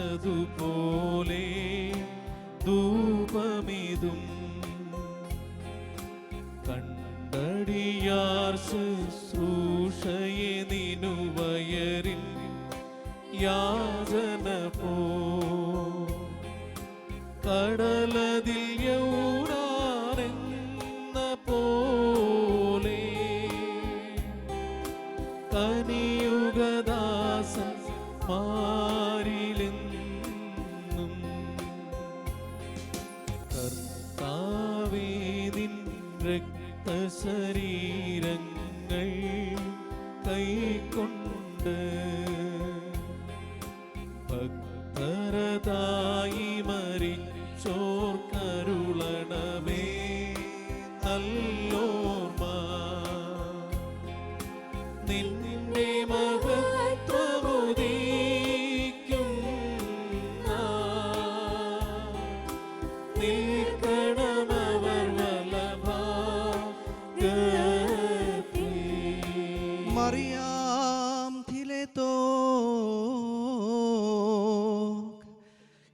കൊള്ളണമഹരോനണച്ചതുപോലെ ധൂപമിതും കണ്ടടിയാർ ശുശ്രൂഷയെ നിനു വയറിൻ യാചന പോ കടലതിൽ യൗനാരെന്ന പോലെ കനിയുഗദാസൻ മാരിലെന്നും കർത്താവേ നിൻ രക്തശരീരങ്ങൾ കൈക്കൊണ്ട് ഭക്തരതായി മരിച്ചോർക്കരുളണമേ നല്ലോർമ്മ നിന്റെ മഹത്വമുദീക്കും നിൽക്കണമവർ വലഭാഗത്തിൽ. മറിയാം ധിലേതോ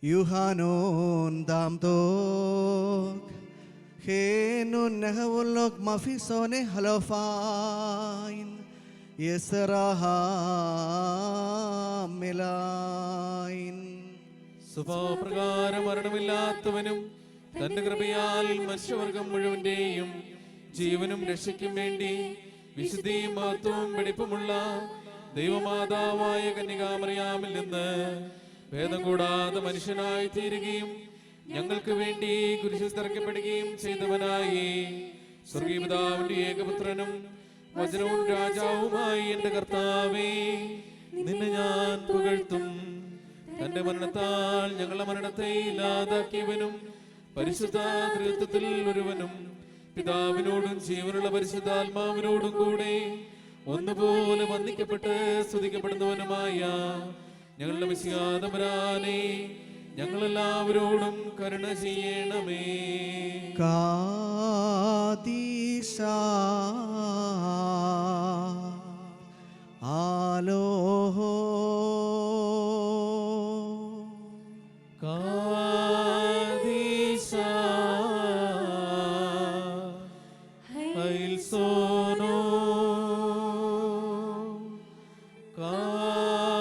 യുഹാനോൻ ദാംതോക് ഹേനുൻ നഹവുലോക് മഫിസോനെ ഹലോഫായിൻ യസ്റഹാമിലായിൻ. സ്വഭാവപ്രകാരം മരണമില്ലാത്തവനും തന്റെ കൃപയാൽ മനുഷ്യവർഗം മുഴുവന്റെയും ജീവനും രക്ഷയ്ക്കും വേണ്ടി വിശുദ്ധിയും മഹത്വവും വെടിപ്പുമുള്ള ദൈവമാതാവായ കന്യകാമറിയാമിൽ നിന്ന് ഭേദം കൂടാതെ മനുഷ്യനായി തീരുകയും ഞങ്ങൾക്ക് വേണ്ടി കുരിശിൽ തറയ്ക്കപ്പെടുകയും ചെയ്തവനായി സ്വർഗീയ പിതാവിന്റെ ഏകപുത്രനും വചനവും രാജാവുമായി എന്റെ കർത്താവേ നിന്നെ ഞാൻ പുകഴ്ത്തും. തന്റെ മരണത്താൽ ഞങ്ങളുടെ മരണത്തെ ഇല്ലാതാക്കിയവനും പരിശുദ്ധ ത്രിത്വത്തിൽ ഒരുവനും പിതാവിനോടും ജീവനുള്ള പരിശുദ്ധാത്മാവിനോടും കൂടെ ഒന്നുപോലെ വന്ദിക്കപ്പെട്ട് സ്തുതിക്കപ്പെടുന്നവനുമായ ഞങ്ങളുടെ മിശിഹാതമ്പുരാനേ ഞങ്ങളെല്ലാവരോടും കരുണ ചെയ്യണമേ. കാദീശ ആലോഹോ കാദീശ ഹൈൽസോനോ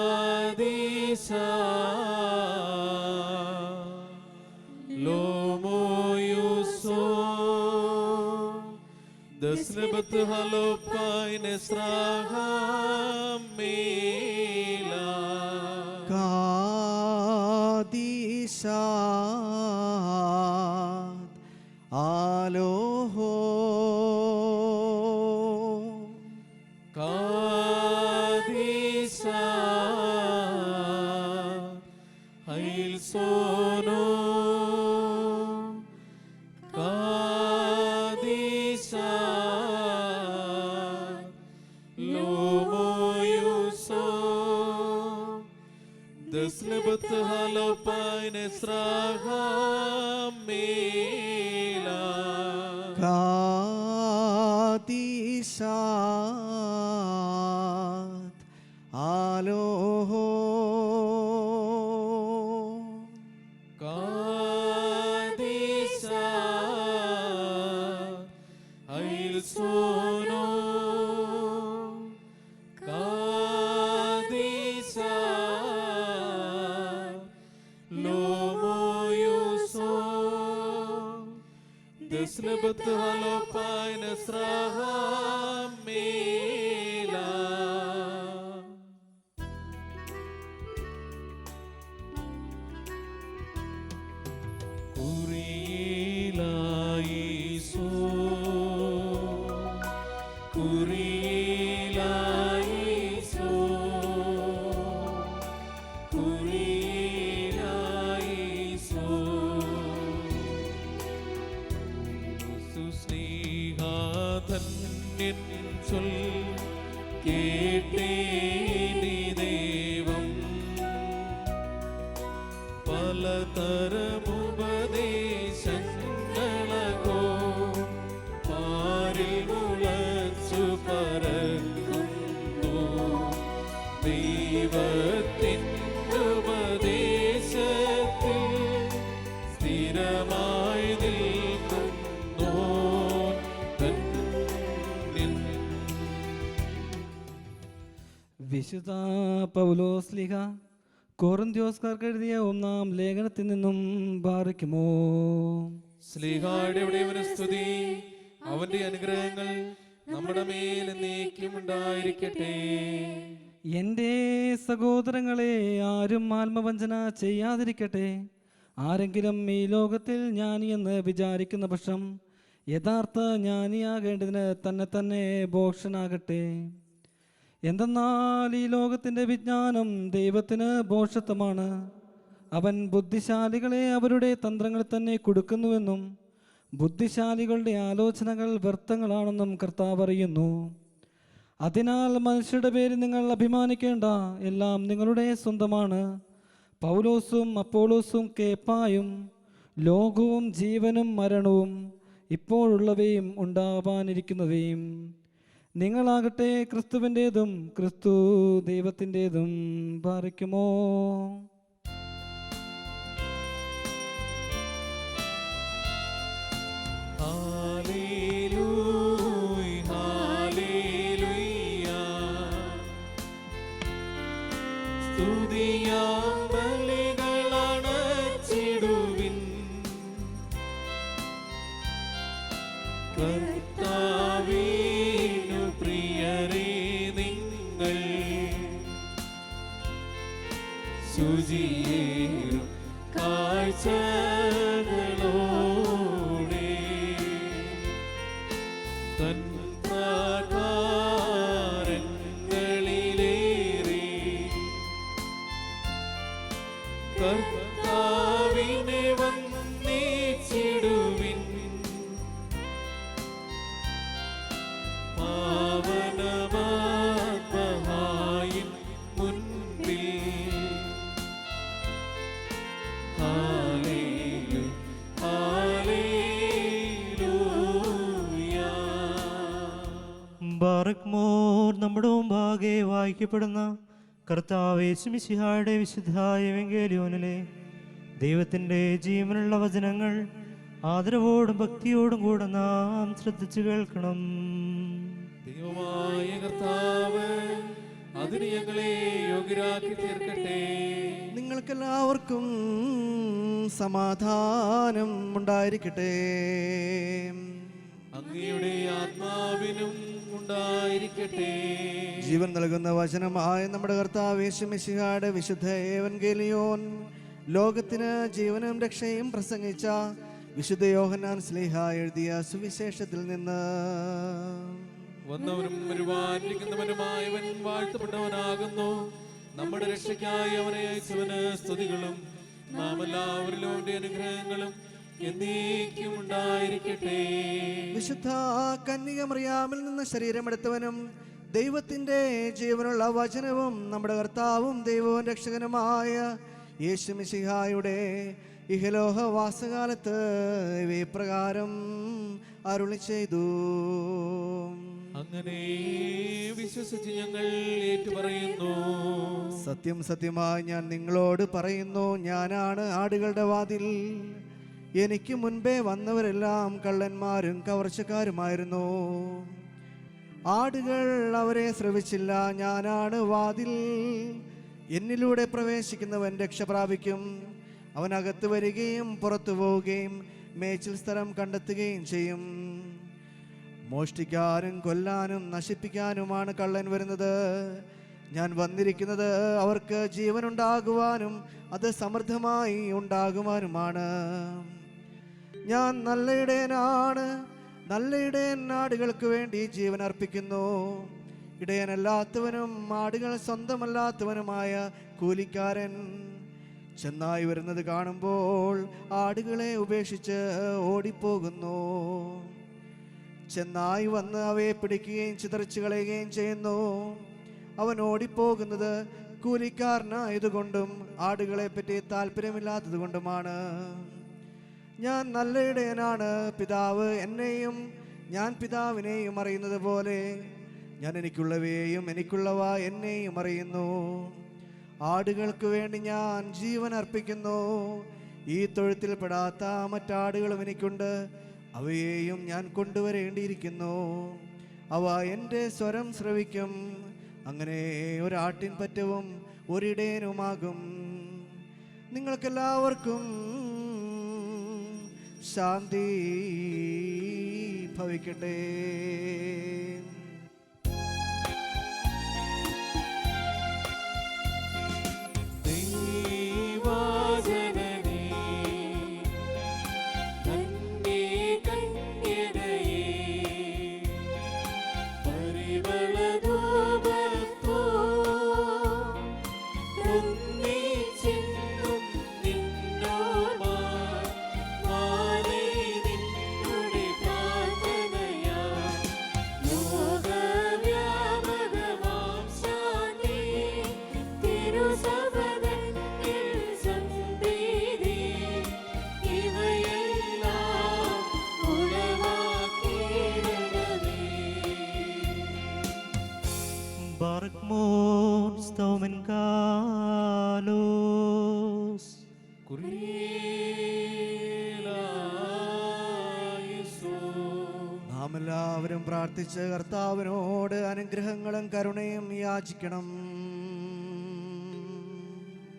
കാദീശ ലോമോയുസോ ദസ്നബത്ത് ഹലോപ്പായ് നെസ്രാഹാമേലാ കാദീശ ആലോഹോ കാദീശ ഹൈൽസോനോ കാദീശ ലോമോയുസോ ദസ്നബത്ത് ഹലോപ്പായ് നെസ്രാഹാമേലാ കാദീശ ആലോഹോ കാദീശ ഹൈൽസോനോ കാദീശ ലോമോയുസോ ദസ്നബത്ത് ഹലോപ്പായ് നെസ്രാഹാമേലാ കുരിയിലായിസോ കുരിയിലായിസോ കുരിയിലായിസോ സുസ്നേഹാധന്യൻ ചൊൽ കേട്ടേനി ദൈവം പലതരമുപദേശങ്ങളകോ പാരിൽ മുളച്ചു പരക്കുന്നു വിശുദ്ധ പൗലോസ്ലിഹ കൊറിന്ത്യോസ്കാർക്ക് എഴുതിയ 1-ാം ലേഖനത്തിൽ നിന്നും ബാറിക്കുമോ. ശ്ലീഹായുടെ സ്തുതി, അവന്റെ അനുഗ്രഹങ്ങൾ നമ്മുടെ മേൽ എന്നേക്കും ഉണ്ടായിരിക്കട്ടെ. എൻ്റെ സഹോദരങ്ങളെ, ആരും ആത്മവഞ്ചന ചെയ്യാതിരിക്കട്ടെ. ആരെങ്കിലും ഈ ലോകത്തിൽ ജ്ഞാനി എന്ന് വിചാരിക്കുന്ന പക്ഷം യഥാർത്ഥ ജ്ഞാനിയാകേണ്ടതിന് തന്നെ ഭോഷനാകട്ടെ. എന്തെന്നാൽ ഈ ലോകത്തിൻ്റെ വിജ്ഞാനം ദൈവത്തിന് ഭോഷത്വമാണ്. അവൻ ബുദ്ധിശാലികളെ അവരുടെ തന്ത്രങ്ങളിൽ തന്നെ കൊടുക്കുന്നുവെന്നും ബുദ്ധിശാലികളുടെ ആലോചനകൾ വ്യർത്ഥങ്ങളാണെന്നും കർത്താവ് അറിയുന്നു. അതിനാൽ മനുഷ്യരുടെ പേരിൽ നിങ്ങൾ അഭിമാനിക്കേണ്ട, എല്ലാം നിങ്ങളുടെ സ്വന്തമാണ്. പൗലോസും അപ്പോളോസും കേപ്പായും ലോകവും ജീവനും മരണവും ഇപ്പോഴുള്ളവയും ഉണ്ടാവാനിരിക്കുന്നവയും. നിങ്ങളാകട്ടെ ക്രിസ്തുവിൻ്റേതും ക്രിസ്തു ദൈവത്തിൻ്റേതും. ബാറിക്കുമോ. കർത്താവിനു പ്രിയരേ, നിങ്ങൾ ശുചിയേറും കാഴ്ചകളോടെ തൻ പ്രാകാരങ്ങളിലേറി കർത്താവിനെ വന്ദിച്ചിടുവിൻ. പാവനമാത്മഹായിൻ മുൻപിൽ ഹല്ലേലൂയ, ഹല്ലേലൂയ. Barack more. നമ്മുടെ മുമ്പാകെ വായിക്കപ്പെടുന്ന കർത്താവ് യേശു മിശിഹായുടെ വിശുദ്ധ എവങ്കേലിയോനിലെ ദൈവത്തിൻ്റെ ജീവനുള്ള വചനങ്ങൾ ആദരവോടും ഭക്തിയോടും കൂടെ നാം ശ്രദ്ധിച്ചു കേൾക്കണം. ദൈവമായ കർത്താവ് അതിന് ഞങ്ങളെ യോഗ്യരാക്കി തീർക്കട്ടെ. നിങ്ങൾക്കെല്ലാവർക്കും സമാധാനം ഉണ്ടായിരിക്കട്ടെ. അങ്ങയുടെ ആത്മാവിനും ഉണ്ടായിരിക്കട്ടെ. ജീവൻ നൽകുന്ന വചനമായ നമ്മുടെ കർത്താവ് യേശു മിശിഹായുടെ വിശുദ്ധ ഏവൻഗേലിയോൻ ലോകത്തിന് ജീവനും രക്ഷയും പ്രസംഗിച്ച വിശുദ്ധ യോഹന്നാൻ ശ്ലീഹ എഴുതിയ സുവിശേഷത്തിൽ നിന്ന്. വന്നവനും വരുവാനിരിക്കുന്നവനുമായവൻ വാഴ്ത്തപ്പെട്ടവനാകുന്നു. നമ്മുടെ രക്ഷയ്ക്കായി അവനെ അയച്ചവന് സ്തുതികളും നാം എല്ലാവരിലും അവന്റെ അനുഗ്രഹങ്ങളും എന്നേക്കും ഉണ്ടായിരിക്കട്ടെ. വിശുദ്ധ കന്യക മറിയാമിൽ നിന്ന് ശരീരമെടുത്തവനും ദൈവത്തിൻ്റെ ജീവനുള്ള വചനവും നമ്മുടെ കർത്താവും ദൈവവും രക്ഷകനുമായ യേശു മിശിഹായുടെ ഇഹലോക വാസകാലത്ത് ഇപ്രകാരം അരുളി ചെയ്തു. അങ്ങനെ വിശ്വസിച്ച് ഞങ്ങൾ ഏറ്റുപറയുന്നു. സത്യം സത്യമായി ഞാൻ നിങ്ങളോട് പറയുന്നു, ഞാനാണ് ആടുകളുടെ വാതിൽ. എനിക്ക് മുൻപേ വന്നവരെല്ലാം കള്ളന്മാരും കവർച്ചക്കാരുമായിരുന്നു. ആടുകൾ അവരെ ശ്രവിച്ചില്ല. ഞാനാണ് വാതിൽ. എന്നിലൂടെ പ്രവേശിക്കുന്നവൻ രക്ഷ പ്രാപിക്കും. അവനകത്ത് വരികയും പുറത്തു പോവുകയും മേച്ചിൽ സ്ഥലം കണ്ടെത്തുകയും ചെയ്യും. മോഷ്ടിക്കാനും കൊല്ലാനും നശിപ്പിക്കാനുമാണ് കള്ളൻ വരുന്നത്. ഞാൻ വന്നിരിക്കുന്നത് അവർക്ക് ജീവനുണ്ടാകുവാനും അത് സമൃദ്ധമായി ഉണ്ടാകുവാനുമാണ്. ഞാൻ നല്ല ഇടയനാണ്. നല്ല ഇടയൻ ആടുകൾക്ക് വേണ്ടി ജീവൻ അർപ്പിക്കുന്നു. ഇടയനല്ലാത്തവനും ആടുകൾ സ്വന്തമല്ലാത്തവനുമായ കൂലിക്കാരൻ ചെന്നായി വരുന്നത് കാണുമ്പോൾ ആടുകളെ ഉപേക്ഷിച്ച് ഓടിപ്പോകുന്നു. ചെന്നായി വന്ന് അവയെ പിടിക്കുകയും ചിതറിച്ചു കളയുകയും ചെയ്യുന്നു. അവൻ ഓടിപ്പോകുന്നത് കൂലിക്കാരനായതുകൊണ്ടും ആടുകളെ പറ്റി താല്പര്യമില്ലാത്തത് കൊണ്ടുമാണ്. ഞാൻ നല്ല ഇടയനാണ്. പിതാവ് എന്നെയും ഞാൻ പിതാവിനെയും അറിയുന്നത് പോലെ ഞാൻ എനിക്കുള്ളവയെയും എനിക്കുള്ളവ എന്നെയും അറിയുന്നു. ആടുകൾക്ക് വേണ്ടി ഞാൻ ജീവൻ അർപ്പിക്കുന്നു. ഈ തൊഴുത്തിൽ പെടാത്ത മറ്റാടുകളും എനിക്കുണ്ട്. അവയെയും ഞാൻ കൊണ്ടുവരേണ്ടിയിരിക്കുന്നു. അവ എൻ്റെ സ്വരം ശ്രവിക്കും. അങ്ങനെ ഒരാട്ടിൻ പറ്റവും ഒരിടേനുമാകും. നിങ്ങൾക്കെല്ലാവർക്കും ശാന്തി ഭവിക്കട്ടെ. നാം എല്ലാവരും പ്രാർത്ഥിച്ച് കർത്താവിനോട് അനുഗ്രഹങ്ങളും കരുണയും യാചിക്കണം.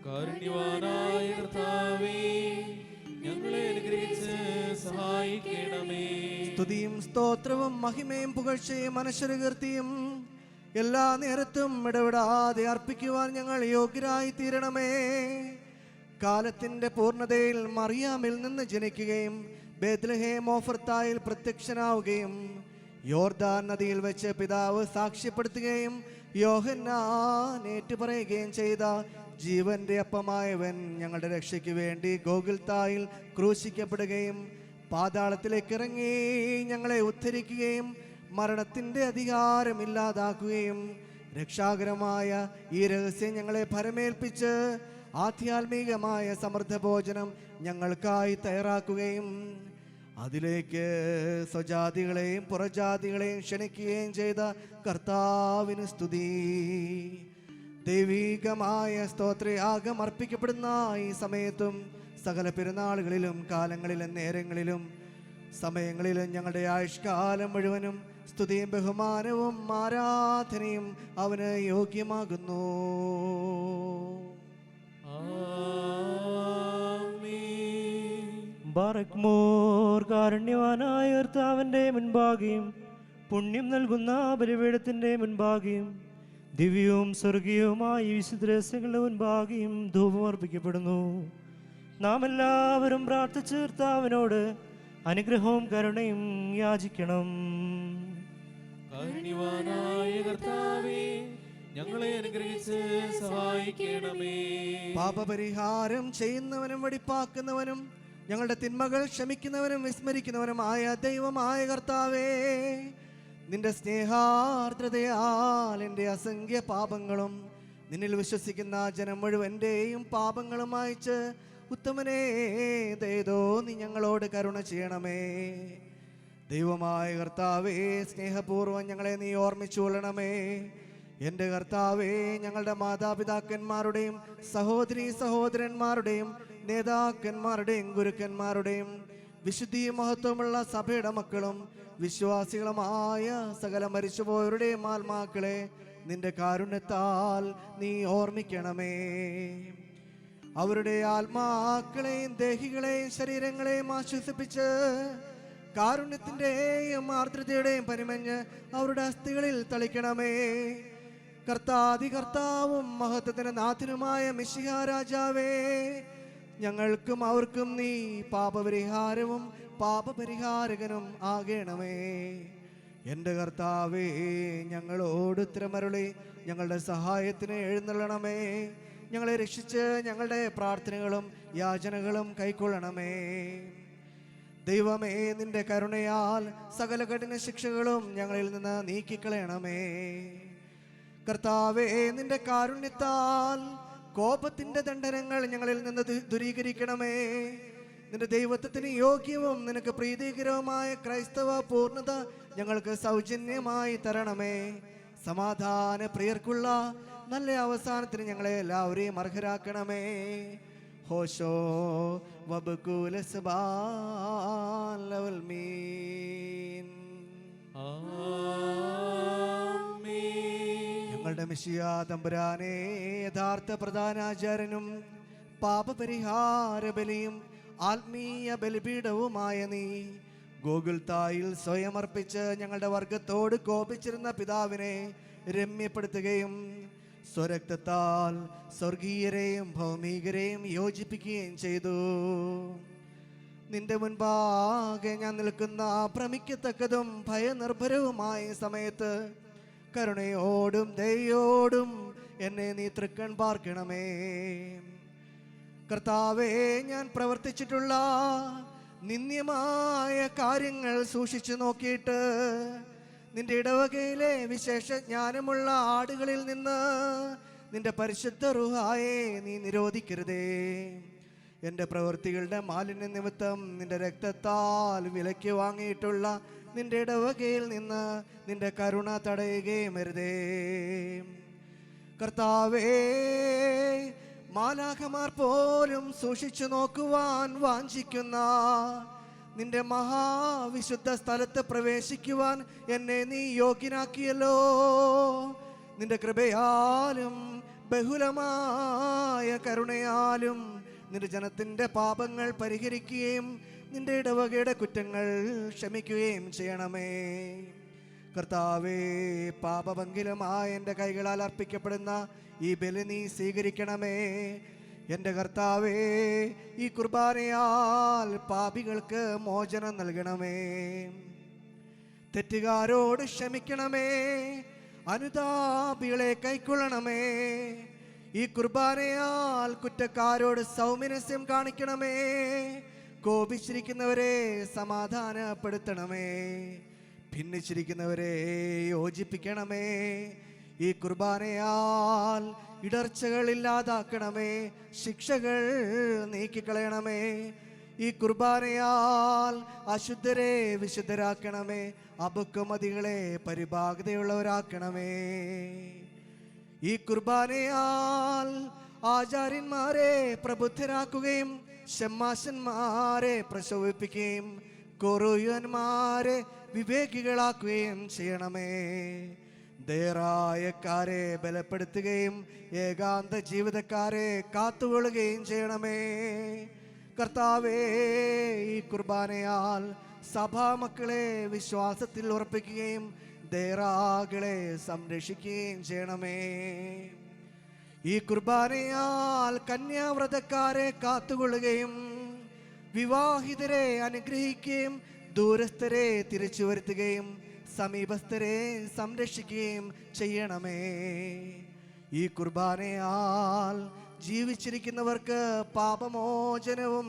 കാരുണ്യവാനായ കർത്താവേ, ഞങ്ങളെ അനുഗ്രഹിച്ച് സഹായിക്കണമേ. സ്തുതിയും സ്തോത്രവും മഹിമയും പുകഴ്ചയും അനശ്വരകീർത്തിയും എല്ലാ നേരത്തും ഇടവിടാതെ അർപ്പിക്കുവാൻ ഞങ്ങൾ യോഗ്യരായി തീരണമേ. കാലത്തിന്റെ പൂർണ്ണതയിൽ മറിയാമിൽ നിന്ന് ജനിക്കുകയും ബേത്ലഹേം ഓഫർത്തായിൽ പ്രത്യക്ഷനാവുകയും യോർദാൻ നദിയിൽ വെച്ച് പിതാവ് സാക്ഷ്യപ്പെടുത്തുകയും യോഹന്നാൻ ഏറ്റുപറയുകയും ചെയ്ത ജീവന്റെ അപ്പമായവൻ ഞങ്ങളുടെ രക്ഷയ്ക്ക് വേണ്ടി ഗോകുൽത്തായിൽ ക്രൂശിക്കപ്പെടുകയും പാതാളത്തിലേക്ക് ഇറങ്ങി ഞങ്ങളെ ഉദ്ധരിക്കുകയും മരണത്തിന്റെ അധികാരം ഇല്ലാതാക്കുകയും രക്ഷാകരമായ ഈ രഹസ്യം ഞങ്ങളെ ഭരമേൽപ്പിച്ച് ആധ്യാത്മികമായ സമൃദ്ധ ഭോജനം ഞങ്ങൾക്കായി തയ്യാറാക്കുകയും അതിലേക്ക് സ്വജാതികളെയും പുറജാതികളെയും ക്ഷണിക്കുകയും ചെയ്ത കർത്താവിന് സ്തുതി. ദൈവികമായ സ്തോത്രയാഗം അർപ്പിക്കപ്പെടുന്ന ഈ സമയത്തും സകല പെരുന്നാളുകളിലും കാലങ്ങളിലും നേരങ്ങളിലും സമയങ്ങളിലും ഞങ്ങളുടെ ആയുഷ്കാലം മുഴുവനും സ്തുതിയും ബഹുമാനവും ആരാധനയും അവന് യോഗ്യമാകുന്നു. ബാറക്മോർ കാരുണ്യവാനായ കർത്താവിന്റെ മുൻപാകെയും പുണ്യം നൽകുന്ന ബലിപീഠത്തിന്റെ മുൻപാകെയും ദിവ്യവും സ്വർഗീയവുമായ വിശുദ്ധ രഹസ്യങ്ങളുടെ മുൻപാകെയും ധൂപമർപ്പിക്കപ്പെടുന്നു. നാം എല്ലാവരും പ്രാർത്ഥിച്ച് കർത്താവിനോട് അനുഗ്രഹവും കരുണയും യാചിക്കണം. കാരുണ്യവാനായ കർത്താവേ, ഞങ്ങളെ അനുഗ്രഹിച്ച് സഹായിക്കണമേ. പാപപരിഹാരം ചെയ്യുന്നവനും വെടിപ്പാക്കുന്നവനും ഞങ്ങളുടെ തിന്മകൾ ക്ഷമിക്കുന്നവനും വിസ്മരിക്കുന്നവനുമായ ദൈവമായ കർത്താവേ, നിന്റെ സ്നേഹാർദ്രതയാൽ എൻ്റെ അസംഖ്യ പാപങ്ങളും നിന്നിൽ വിശ്വസിക്കുന്ന ജനം മുഴുവൻ്റെയും പാപങ്ങളും മായ്ച്ച് ഉത്തമനേ ദയതോ നീ ഞങ്ങളോട് കരുണ ചെയ്യണമേ. ദൈവമായ കർത്താവേ, സ്നേഹപൂർവ്വം ഞങ്ങളെ നീ ഓർമ്മിച്ചു കൊള്ളണമേ. എൻ്റെ കർത്താവേ, ഞങ്ങളുടെ മാതാപിതാക്കന്മാരുടെയും സഹോദരീ സഹോദരന്മാരുടെയും നേതാക്കന്മാരുടെയും ഗുരുക്കന്മാരുടെയും വിശുദ്ധി മഹത്വമുള്ള സഭയുടെ മക്കളും വിശ്വാസികളുമായ സകല മരിച്ചുപോയവരുടെയും ആത്മാക്കളെ നിന്റെ കാരുണ്യത്താൽ നീ ഓർമ്മിക്കണമേ. അവരുടെ ആത്മാക്കളെയും ദേഹികളെയും ശരീരങ്ങളെയും ആശ്വസിപ്പിച്ച് കാരുണ്യത്തിൻ്റെയും ആർദ്രതയുടെയും പരിമഞ്ഞ് അവരുടെ അസ്ഥികളിൽ തളിക്കണമേ. കർത്താവും മഹത്വത്തിന് നാഥനുമായ മിശിഹാ രാജാവേ, ഞങ്ങൾക്കും അവർക്കും നീ പാപപരിഹാരവും പാപപരിഹാരകനും ആകണമേ. എൻ്റെ കർത്താവേ, ഞങ്ങളോട് ഉത്തരമരുളി ഞങ്ങളുടെ സഹായത്തിന് എഴുന്നള്ളണമേ. ഞങ്ങളെ രക്ഷിച്ച് ഞങ്ങളുടെ പ്രാർത്ഥനകളും യാചനകളും കൈക്കൊള്ളണമേ. ദൈവമേ, നിന്റെ കരുണയാൽ സകല കഠിന ശിക്ഷകളും ഞങ്ങളിൽ നിന്ന് നീക്കിക്കളയണമേ. കർത്താവേ, നിന്റെ കാരുണ്യത്താൽ കോപത്തിന്റെ ദണ്ഡനങ്ങൾ ഞങ്ങളിൽ നിന്ന് ദൂരീകരിക്കണമേ. നിന്റെ ദൈവത്വത്തിന് യോഗ്യവും നിനക്ക് പ്രീതികരവുമായ ക്രൈസ്തവ പൂർണ്ണത ഞങ്ങൾക്ക് സൗജന്യമായി തരണമേ. സമാധാന പ്രിയർക്കുള്ള നല്ല അവസാനത്തിന് ഞങ്ങളെ എല്ലാവരെയും അർഹരാക്കണമേ. ഹോശോ വബകുലസ്ബാലവൽ മീൻ. ഞങ്ങളുടെ മിശിയ തമ്പുരാനെ, യഥാർത്ഥ പ്രധാനാചാര്യനും പാപപരിഹാര ബലിയും ആത്മീയ ബലിപീഠവുമായ നീ ഗോകുൽത്തായിൽ സ്വയം അർപ്പിച്ച് ഞങ്ങളുടെ വർഗത്തോട് കോപിച്ചിരുന്ന പിതാവിനെ രമ്യപ്പെടുത്തുകയും സ്വരക്തത്താൽ സ്വർഗീയരെയും ഭൗമികരെയും യോജിപ്പിക്കുകയും ചെയ്തു. നിന്റെ മുൻപാകെ ഞാൻ നിൽക്കുന്ന ഭ്രമിക്കത്തക്കതും ഭയനിർഭരവുമായ സമയത്ത് കരുണയോടും ദയോടും എന്നെ നീ തൃക്കൺ പാർക്കണമേ. കർത്താവേ, ഞാൻ പ്രവർത്തിച്ചിട്ടുള്ള നിന്ദ്യമായ കാര്യങ്ങൾ സൂക്ഷിച്ചു നോക്കിയിട്ട് നിന്റെ ഇടവകയിലെ വിശേഷ ജ്ഞാനമുള്ള ആടുകളിൽ നിന്ന് നിന്റെ പരിശുദ്ധ റൂഹായെ നീ നിരോധിക്കരുതേ. എൻ്റെ പ്രവൃത്തികളുടെ മാലിന്യ നിമിത്തം നിന്റെ രക്തത്താൽ വിലയ്ക്ക് വാങ്ങിയിട്ടുള്ള നിന്റെ ഇടവകയിൽ നിന്ന് നിന്റെ കരുണ തടയുകയും അരുതേ. കർത്താവേ, മാലാഖമാർ പോലും സൂക്ഷിച്ചു നോക്കുവാൻ വാഞ്ചിക്കുന്ന നിന്റെ മഹാവിശുദ്ധ സ്ഥലത്ത് പ്രവേശിക്കുവാൻ എന്നെ നീ യോഗ്യനാക്കിയല്ലോ. നിന്റെ കൃപയാലും ബഹുലമായ കരുണയാലും നിന്റെ ജനത്തിൻ്റെ പാപങ്ങൾ പരിഹരിക്കുകയും നിന്റെ ഇടവകയുടെ കുറ്റങ്ങൾ ക്ഷമിക്കുകയും ചെയ്യണമേ. കർത്താവേ, പാപഭംഗിലമായ എൻ്റെ കൈകളാൽ അർപ്പിക്കപ്പെടുന്ന ഈ ബലി നീ സ്വീകരിക്കണമേ. എൻ്റെ കർത്താവേ, ഈ കുർബാനയാൽ പാപികൾക്ക് മോചനം നൽകണമേ. തെറ്റുകാരോട് ക്ഷമിക്കണമേ, അനുതാപികളെ കൈക്കൊള്ളണമേ. ഈ കുർബാനയാൽ കുറ്റക്കാരോട് സൗമനസ്യം കാണിക്കണമേ. കോപിച്ചിരിക്കുന്നവരെ സമാധാനപ്പെടുത്തണമേ, ഭിന്നിച്ചിരിക്കുന്നവരെ യോജിപ്പിക്കണമേ. ഈ കുർബാനയാൽ ഇടർച്ചകൾ ഇല്ലാതാക്കണമേ, ശിക്ഷകൾ നീക്കിക്കളയണമേ. ഈ കുർബാനയാൽ അശുദ്ധരെ വിശുദ്ധരാക്കണമേ, അപക്വമതികളെ പരിഭാഗതയുള്ളവരാക്കണമേ. ഈ കുർബാനയാൽ ആചാര്യന്മാരെ പ്രബുദ്ധരാക്കുകയും ഷമ്മാശന്മാരെ പ്രശോഭിപ്പിക്കുകയും കൊറുയന്മാരെ വിവേകികളാക്കുകയും ചെയ്യണമേ. ധൈര്യക്കാരെ ബലപ്പെടുത്തുകയും ഏകാന്ത ജീവിതക്കാരെ കാത്തുകൊള്ളുകയും ചെയ്യണമേ. കർത്താവേ, ഈ കുർബാനയാൽ സഭാമക്കളെ വിശ്വാസത്തിൽ ഉറപ്പിക്കുകയും ധൈര്യകളെ സംരക്ഷിക്കുകയും ചെയ്യണമേ. ഈ കുർബാനയാൽ കന്യാവ്രതക്കാരെ കാത്തുകൊള്ളുകയും വിവാഹിതരെ അനുഗ്രഹിക്കുകയും ദൂരസ്ഥരെ തിരിച്ചു വരുത്തുകയും സമീപസ്ഥരെ സംരക്ഷിക്കുകയും ചെയ്യണമേ. ഈ കുർബാനയാൽ ജീവിച്ചിരിക്കുന്നവർക്ക് പാപമോചനവും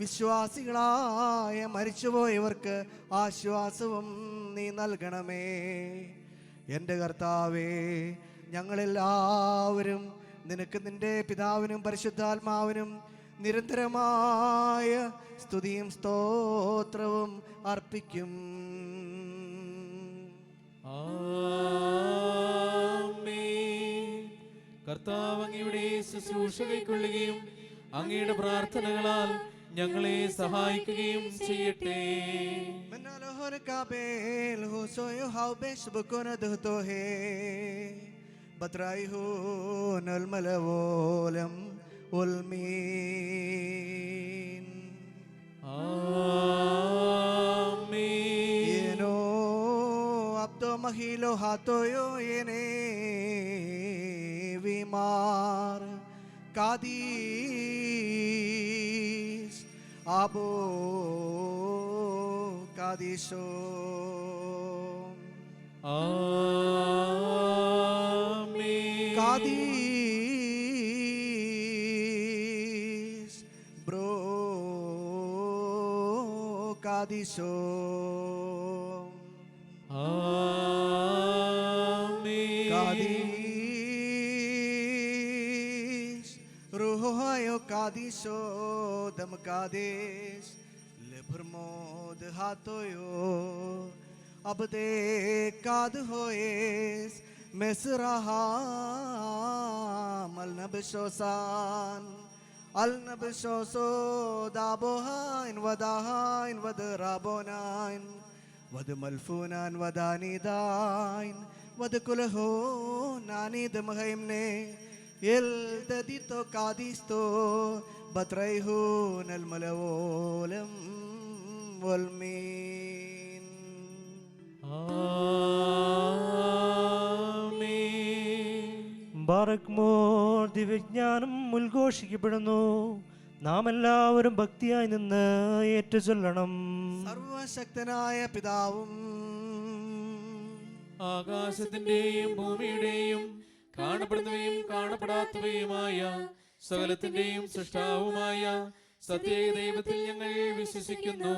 വിശ്വാസികളായ മരിച്ചുപോയവർക്ക് ആശ്വാസവും നീ നൽകണമേ. എൻ്റെ കർത്താവേ, ഞങ്ങളെല്ലാവരും നിനക്ക് നിന്റെ പിതാവിനും പരിശുദ്ധാത്മാവിനും നിരന്തരമായ സ്തുതിയും സ്തോത്രവും അർപ്പിക്കും. കർത്താവ് അങ്ങയുടെ ശുശ്രൂഷ കൈക്കൊള്ളുകയും അങ്ങയുടെ പ്രാർത്ഥനകളാൽ ഞങ്ങളെ സഹായിക്കുകയും ചെയ്യട്ടെ. Mahilo hatoyo yene vimar Kadis Abo Kadisho Amen. Kadis Bro Kadisho Amen. Kadis Ruhoyo Kadisho Dam Kadis Lebrmod Hatoyo Abde Kad Hoes Mesraham Al Nabishosan Al Nabishoso Dabohain Wadahain Wadrabonain Vad Malfunan Wadanidain വദകുലഹോ നാനീദമഹൈംനെ എൽ ദദിതോ കാദിസ്തോ ബത്രൈഹു നൽമലവോലം വൽമീൻ. ബാറക്മോർ ദിവ്യജ്ഞാനം ഉദ്ഘോഷിക്കപ്പെടുന്നു. നാം എല്ലാവരും ഭക്തിയായി നിന്ന് ഏറ്റുചൊല്ലണം. സർവശക്തനായ പിതാവും ആകാശത്തിന്റെയും ഭൂമിയുടെയും കാണപ്പെടുന്നവയും കാണപ്പെടാത്തവയുമായ സകലത്തിന്റെയും സൃഷ്ടാവുമായ സത്യേക ദൈവത്തിൽ ഞങ്ങൾ വിശ്വസിക്കുന്നു.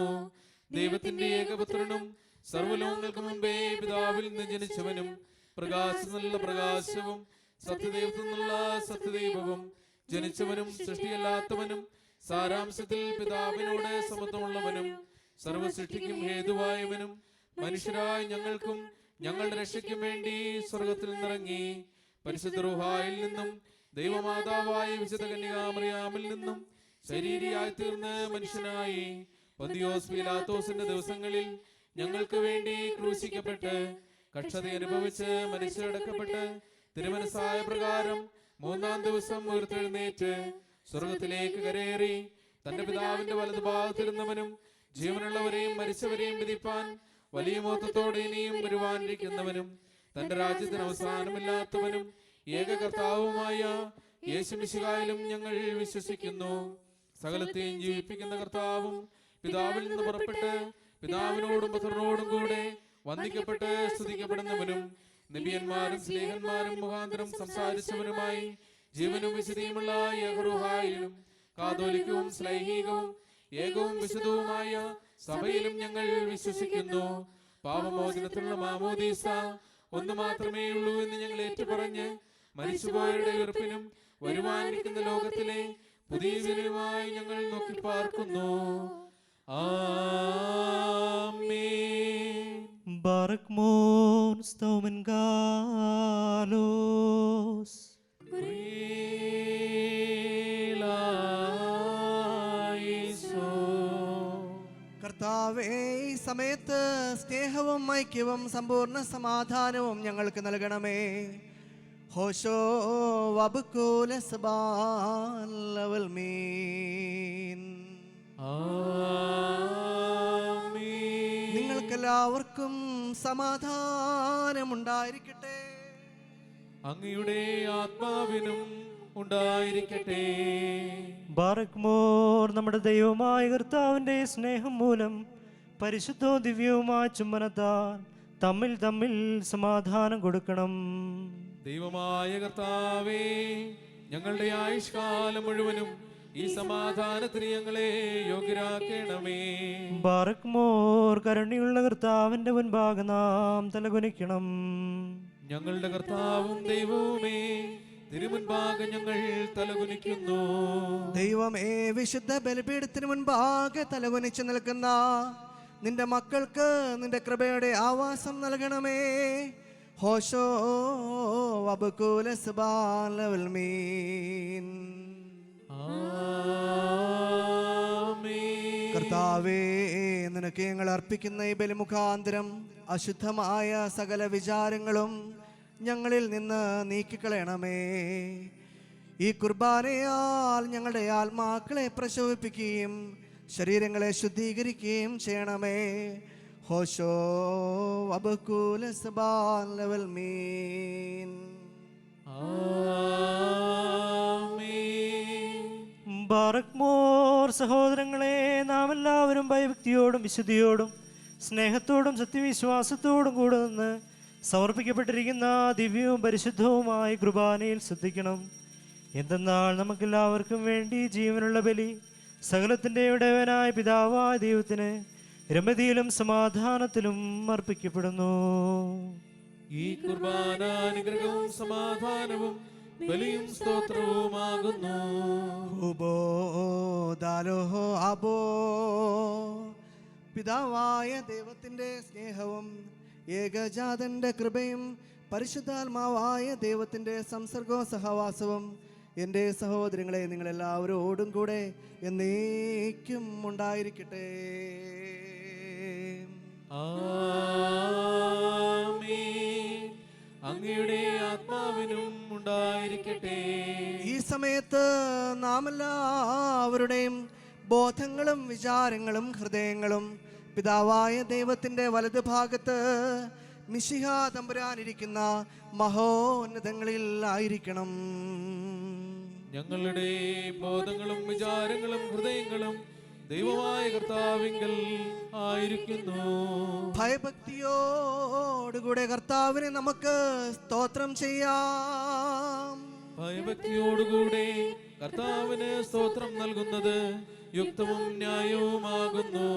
ദൈവത്തിന്റെ ഏകപുത്രനും സർവ്വലോകങ്ങൾക്ക് മുമ്പേ പിതാവിൽ നിന്ന് ജനിച്ചവനും പ്രകാശത്തിൽ നിന്നുള്ള പ്രകാശവും സത്യദൈവത്തിൽ നിന്നുള്ള സത്യദൈവവും ജനിച്ചവനും സൃഷ്ടിയല്ലാത്തവനും സാരാംശത്തിൽ പിതാവിനോട് സമത്വമുള്ളവനും സർവസൃഷ്ടിക്കും ഹേതുവായവനും മനുഷ്യരായ ഞങ്ങൾക്കും ഞങ്ങളുടെ രക്ഷയ്ക്കും വേണ്ടി സ്വർഗത്തിൽ നിന്നിറങ്ങി പരിശുദ്ധ റൂഹായിൽ നിന്നും ദൈവമാതാവായ വിശുദ്ധ കന്യകാമറിയാമിൽ നിന്നും ശരീരിയായി തീർന്ന് മനുഷ്യനായി പന്തിയോസ് പീലാത്തോസിന്റെ ദിവസങ്ങളിൽ ഞങ്ങൾക്ക് വേണ്ടി ക്രൂശിക്കപ്പെട്ട് കക്ഷത അനുഭവിച്ച് മനുഷ്യരടക്കപ്പെട്ട് തിരുമനസായ പ്രകാരം മൂന്നാം ദിവസം ഉയർത്തെഴുന്നേറ്റ് സ്വർഗത്തിലേക്ക് കരയേറി തന്റെ പിതാവിന്റെ വലതുഭാഗത്തിരുന്നവനും ജീവനുള്ളവരെയും മരിച്ചവരെയും വിധിപ്പാൻ വലിയ മഹത്വത്തോടെ ഇനിയും വരുവാനിരിക്കുന്നവനും തന്റെ രാജ്യത്തിന് അവസാനമില്ലാത്തവനും ഏക കർത്താവുമായ യേശുമിശിഹായിലും ഞങ്ങൾ വിശ്വസിക്കുന്നു. സകലത്തെയും ജീവിപ്പിക്കുന്ന കർത്താവും പിതാവിൽ നിന്ന് പുറപ്പെട്ട് പിതാവിനോടും പുത്രനോടും കൂടെ വന്ദിക്കപ്പെട്ട് സ്തുതിക്കപ്പെടുന്നവനും നബിയന്മാരും സ്ലേഹന്മാരും മുഖാന്തരം സംസാരിച്ചവനുമായി ജീവനും വിശുദ്ധിയുമുള്ള ഏകറുഹായിലും കാതോലിക്കവും ശ്ലൈഹികവും ഏകവും വിശുദ്ധവുമായ സഭയിലും ഞങ്ങൾ വിശ്വസിക്കുന്നു. പാപമോചനത്തിനുള്ള മാമോദീസ ഒന്ന് മാത്രമേ ഉള്ളൂ എന്ന് ഞങ്ങൾ ഏറ്റുപറഞ്ഞ് മരിച്ചുപോയവരുടെ ഉയർപ്പിനും വരുവാനിരിക്കുന്ന ലോകത്തിലെ പുതിയ വിലയുമായി ഞങ്ങൾ നോക്കി പാർക്കുന്നു. ആമേൻ. ബാറക്മോർ സ്തോമൻ ഗാലോസ്. കർത്താവേ, ഈ സമയത്ത് സ്നേഹവും ഐക്യവും സമ്പൂർണ്ണ സമാധാനവും ഞങ്ങൾക്ക് നൽകണമേ. ഹോശോ വബുകൂല സബാലവൽമീൻ. നിങ്ങൾക്കെല്ലാവർക്കും സമാധാനമുണ്ടായിരിക്കട്ടെ. അങ്ങയുടെ ആത്മാവിനും ഉണ്ടായിരിക്കട്ടെ. ബാറക്മോർ നമ്മുടെ ദൈവമായ കർത്താവിന്റെ സ്നേഹം മൂലം പരിശുദ്ധവും ദിവ്യവുമായ ചുംബനത്താൽ തമ്മിൽ തമ്മിൽ സമാധാനം കൊടുക്കണം. ദൈവമായ കർത്താവേ, ഞങ്ങളുടെ ആയുഷ്കാലം മുഴുവനും ഈ സമാധാനത്തിന് ഞങ്ങളെ യോഗ്യരാക്കണമേ. ബാറക്മോർ കരുണയുള്ള കർത്താവിന്റെ മുൻപാകെ നാം തലകുനിക്കണം. ഞങ്ങളുടെ കർത്താവും ദൈവവുമേ, തിരുമുൻപാകെ ഞങ്ങൾ തലകുനിക്കുന്നു. ദൈവമേ, വിശുദ്ധ ബലിപീഠത്തിന് മുൻപാകെ തലകുനിച്ച് നിൽക്കുന്ന നിന്റെ മക്കൾക്ക് നിന്റെ കൃപയുടെ ആവാസം നൽകണമേ. ഹോശോ വബുകൂല സബാലവൽമീൻ. കർത്താവേ, നിനക്ക് ഞങ്ങൾ അർപ്പിക്കുന്ന ഈ ബലിമുഖാന്തരം അശുദ്ധമായ സകല വിചാരങ്ങളും ഞങ്ങളിൽ നിന്ന് നീക്കിക്കളയണമേ. ഈ കുർബാനയാൽ ഞങ്ങളുടെ ആത്മാക്കളെ പ്രശോഭിപ്പിക്കുകയും ശരീരങ്ങളെ ശുദ്ധീകരിക്കുകയും ചെയ്യണമേ. ഹോശോ വബുകൂല സബാലവൽമീൻ. ബാറക്മോർ സഹോദരങ്ങളെ, നാം എല്ലാവരും ഭയഭക്തിയോടും വിശുദ്ധിയോടും സ്നേഹത്തോടും സത്യവിശ്വാസത്തോടും കൂടെ നിന്ന് സമർപ്പിക്കപ്പെട്ടിരിക്കുന്ന ദിവ്യവും പരിശുദ്ധവുമായ കുർബാനയിൽ ശ്രദ്ധിക്കണം. എന്തെന്നാൽ നമുക്കെല്ലാവർക്കും വേണ്ടി ജീവനുള്ള ബലി സകലത്തിൻ്റെ ഉടയവനായ പിതാവായ ദൈവത്തിന് രമതിയിലും സമാധാനത്തിലും അർപ്പിക്കപ്പെടുന്നു. ഈ കുർബാന അനുഗ്രഹവും സമാധാനവും ബലിയും സ്തോത്രവുമാകുന്നു. പിതാവായ ദൈവത്തിന്റെ സ്നേഹവും ഏകജാതന്റെ കൃപയും പരിശുദ്ധാത്മാവായ ദൈവത്തിന്റെ സംസർഗവും സഹവാസവും എൻ്റെ സഹോദരങ്ങളെ നിങ്ങളെല്ലാവരോടും കൂടെ എന്നേക്കും ഉണ്ടായിരിക്കട്ടെ. ആമേൻ. അങ്ങയുടെ ആത്മാവിനും ഉണ്ടായിരിക്കട്ടെ. ഈ സമയത്ത് നാം എല്ലാവരുടെയും ബോധങ്ങളും വിചാരങ്ങളും ഹൃദയങ്ങളും പിതാവായ ദൈവത്തിൻ്റെ വലതുഭാഗത്ത് മിശിഹ തമ്പുരാനിരിക്കുന്ന മഹോന്നതങ്ങളിൽ ആയിരിക്കണം. ഞങ്ങളുടെ ബോധങ്ങളും വിചാരങ്ങളും ഹൃദയങ്ങളും ദൈവമായ കർത്താവിങ്കൽ ആയിരിക്കുന്നു. ഭയഭക്തിയോടുകൂടെ കർത്താവിനെ നമുക്ക് സ്തോത്രം ചെയ്യാം. ഭയഭക്തിയോടുകൂടെ കർത്താവിന് സ്തോത്രം നൽകുന്നത് യുക്തവും ന്യായവുമാകുന്നു.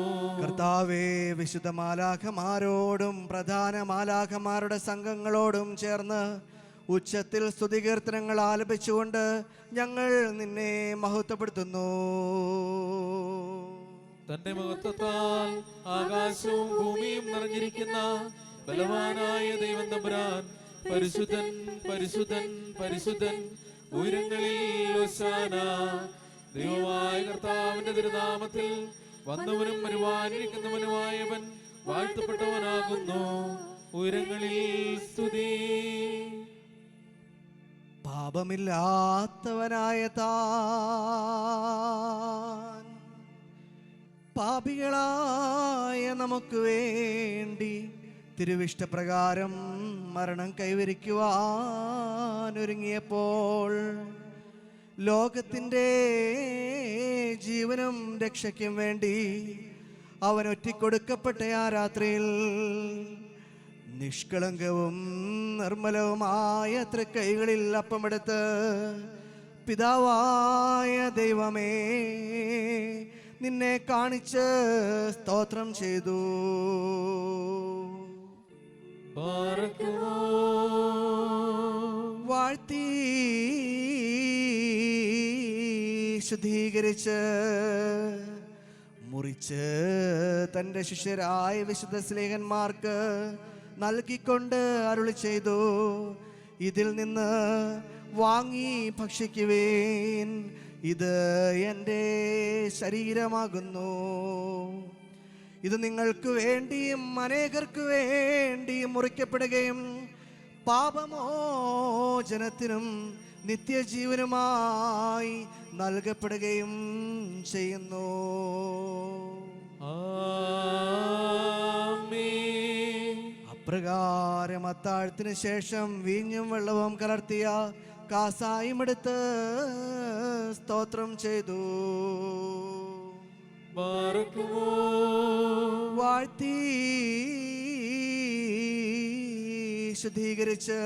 കർത്താവേ, വിശുദ്ധ മാലാഖമാരോടും പ്രധാന മാലാഖമാരുടെ സംഘങ്ങളോടും ചേർന്ന് ഉച്ചത്തിൽ സ്തുതികീർത്തനങ്ങൾ ആലപിച്ചുകൊണ്ട് ഞങ്ങൾ നിന്നെ മഹത്വപ്പെടുത്തുന്നു. തന്റെ മഹത്വത്താൽ ആകാശവും ഭൂമിയും നിറഞ്ഞിരിക്കുന്ന ബലവാനായ ദൈവം തമ്പുരാൻ പരിശുദ്ധൻ പരിശുദ്ധൻ പരിശുദ്ധൻ, ഉയരങ്ങളിൽ ഹോശാന. ദൈവമായ കർത്താവിന്റെ തിരുനാമത്തിൽ വന്നവനും വരുവാനിരിക്കുന്നവനുമായവൻ വാഴ്ത്തപ്പെട്ടവനാകുന്നു. ഉയരങ്ങളിൽ സ്തുതി. പാപമില്ലാത്തവനായ താൻ പാപികളായ നമുക്ക് വേണ്ടി തിരുവിഷ്ടപ്രകാരം മരണം കൈവരിക്കുവാനൊരുങ്ങിയപ്പോൾ ലോകത്തിൻ്റെ ജീവനും രക്ഷയ്ക്കും വേണ്ടി അവൻ ഒറ്റിക്കൊടുക്കപ്പെട്ട ആ രാത്രിയിൽ നിഷ്കളങ്കവും നിർമ്മലവുമായ തൃക്കൈകളിൽ അപ്പമെടുത്ത് പിതാവായ ദൈവമേ നിന്നെ കാണിച്ച് സ്തോത്രം ചെയ്തു. വാഴ്ത്തി ശുദ്ധീകരിച്ച് മുറിച്ച് തൻ്റെ ശിഷ്യരായ വിശുദ്ധ സ്ലേഹന്മാർക്ക് നൽകിക്കൊണ്ട് അരുളി ചെയ്തു, ഇതിൽ നിന്ന് വാങ്ങി ഭക്ഷിക്കുവേൻ, ഇത് എൻ്റെ ശരീരമാകുന്നു. ഇത് നിങ്ങൾക്ക് വേണ്ടിയും അനേകർക്ക് വേണ്ടിയും മുറിക്കപ്പെടുകയും പാപമോചനത്തിനും നിത്യജീവനുമായി നൽകപ്പെടുകയും ചെയ്യുന്നു. അപ്രകാരം അത്താഴത്തിന് ശേഷം വീഞ്ഞും വെള്ളവും കലർത്തിയ കാസായും എടുത്ത് സ്തോത്രം ചെയ്തു. വാഴ്ത്തി ശുദ്ധീകരിച്ച്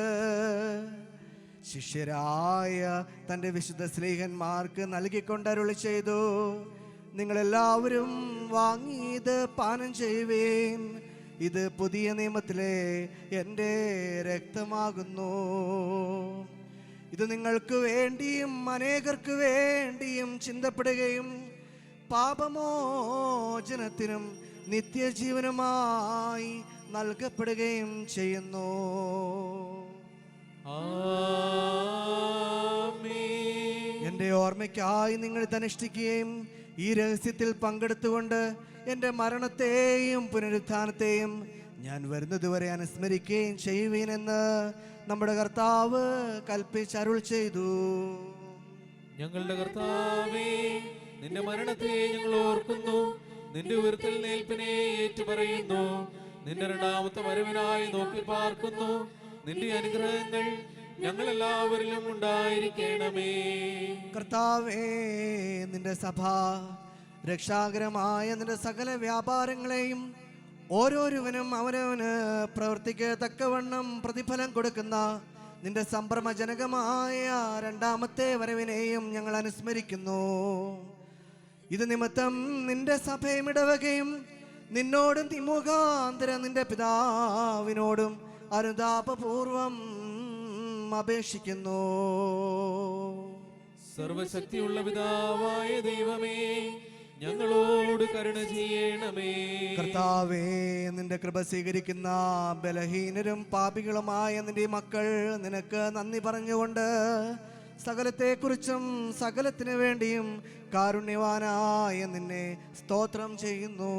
ശിഷ്യരായ തൻ്റെ വിശുദ്ധ സ്ലീഹന്മാർക്ക് നൽകിക്കൊണ്ട് അരുളി ചെയ്തു, നിങ്ങളെല്ലാവരും വാങ്ങിയത് പാനം ചെയ്യുവേൻ, ഇത് പുതിയ നിയമത്തിലെ എൻ്റെ രക്തമാകുന്നു. ഇത് നിങ്ങൾക്ക് വേണ്ടിയും അനേകർക്ക് വേണ്ടിയും ചിന്തപ്പെടുകയും പാപമോചനത്തിനും നിത്യജീവനുമായി നൽകപ്പെടുകയും ചെയ്യുന്നു. എൻ്റെ ഓർമ്മയ്ക്കായി നിങ്ങൾ ധനുഷ്ഠിക്കുകയും ഈ രഹസ്യത്തിൽ പങ്കെടുത്തുകൊണ്ട് എൻ്റെ മരണത്തെയും പുനരുത്ഥാനത്തെയും ഞാൻ വരുന്നതുവരെ അനുസ്മരിക്കുകയും ചെയ്യുവീനെന്ന് നമ്മുടെ കർത്താവ് കൽപ്പിച്ചരുൾ ചെയ്തു. ഞങ്ങളുടെ കർത്താവേ, നിന്റെ മരണത്തെ ഞങ്ങൾ ഓർക്കുന്നു, നിന്റെ ഉയർത്തൽ നേൽപ്പിനെ ഏറ്റുപറയുന്നു. നിന്റെ രണ്ടാമത്തെ വരവിനായി നോക്കി പാർക്കുന്നു. നിന്റെ അനുഗ്രഹങ്ങൾ ഞങ്ങളെല്ലാവരിലും ഉണ്ടായിരിക്കണമേ. കർത്താവേ, നിന്റെ സഭ രക്ഷാകരമായ നിന്റെ സകല വ്യാപാരങ്ങളെയും ഓരോരുവനും അവനവന് പ്രവർത്തിക്കത്തക്കവണ്ണം പ്രതിഫലം കൊടുക്കുന്ന നിന്റെ സംഭ്രമജനകമായ രണ്ടാമത്തെ വരവിനെയും ഞങ്ങൾ അനുസ്മരിക്കുന്നു. ഇത് നിമിത്തം നിന്റെ സഭയും ഇടവകയും നിന്നോടും മുഖാന്തരം നിന്റെ പിതാവിനോടും അനുതാപപൂർവം അപേക്ഷിക്കുന്നു. സർവശക്തിയുള്ള പിതാവായ ദൈവമേ, ഞങ്ങളോട് കരുണ ചെയ്യണമേ. കർത്താവേ, നിന്റെ കൃപ സ്വീകരിക്കുന്ന ബലഹീനരും പാപികളുമായ നിന്റെ മക്കൾ നിനക്ക് നന്ദി പറഞ്ഞുകൊണ്ട് സകലത്തെക്കുറിച്ചും സകലത്തിനു വേണ്ടിയും കാരുണ്യവാനായ നിന്നെ സ്തോത്രം ചെയ്യുന്നു.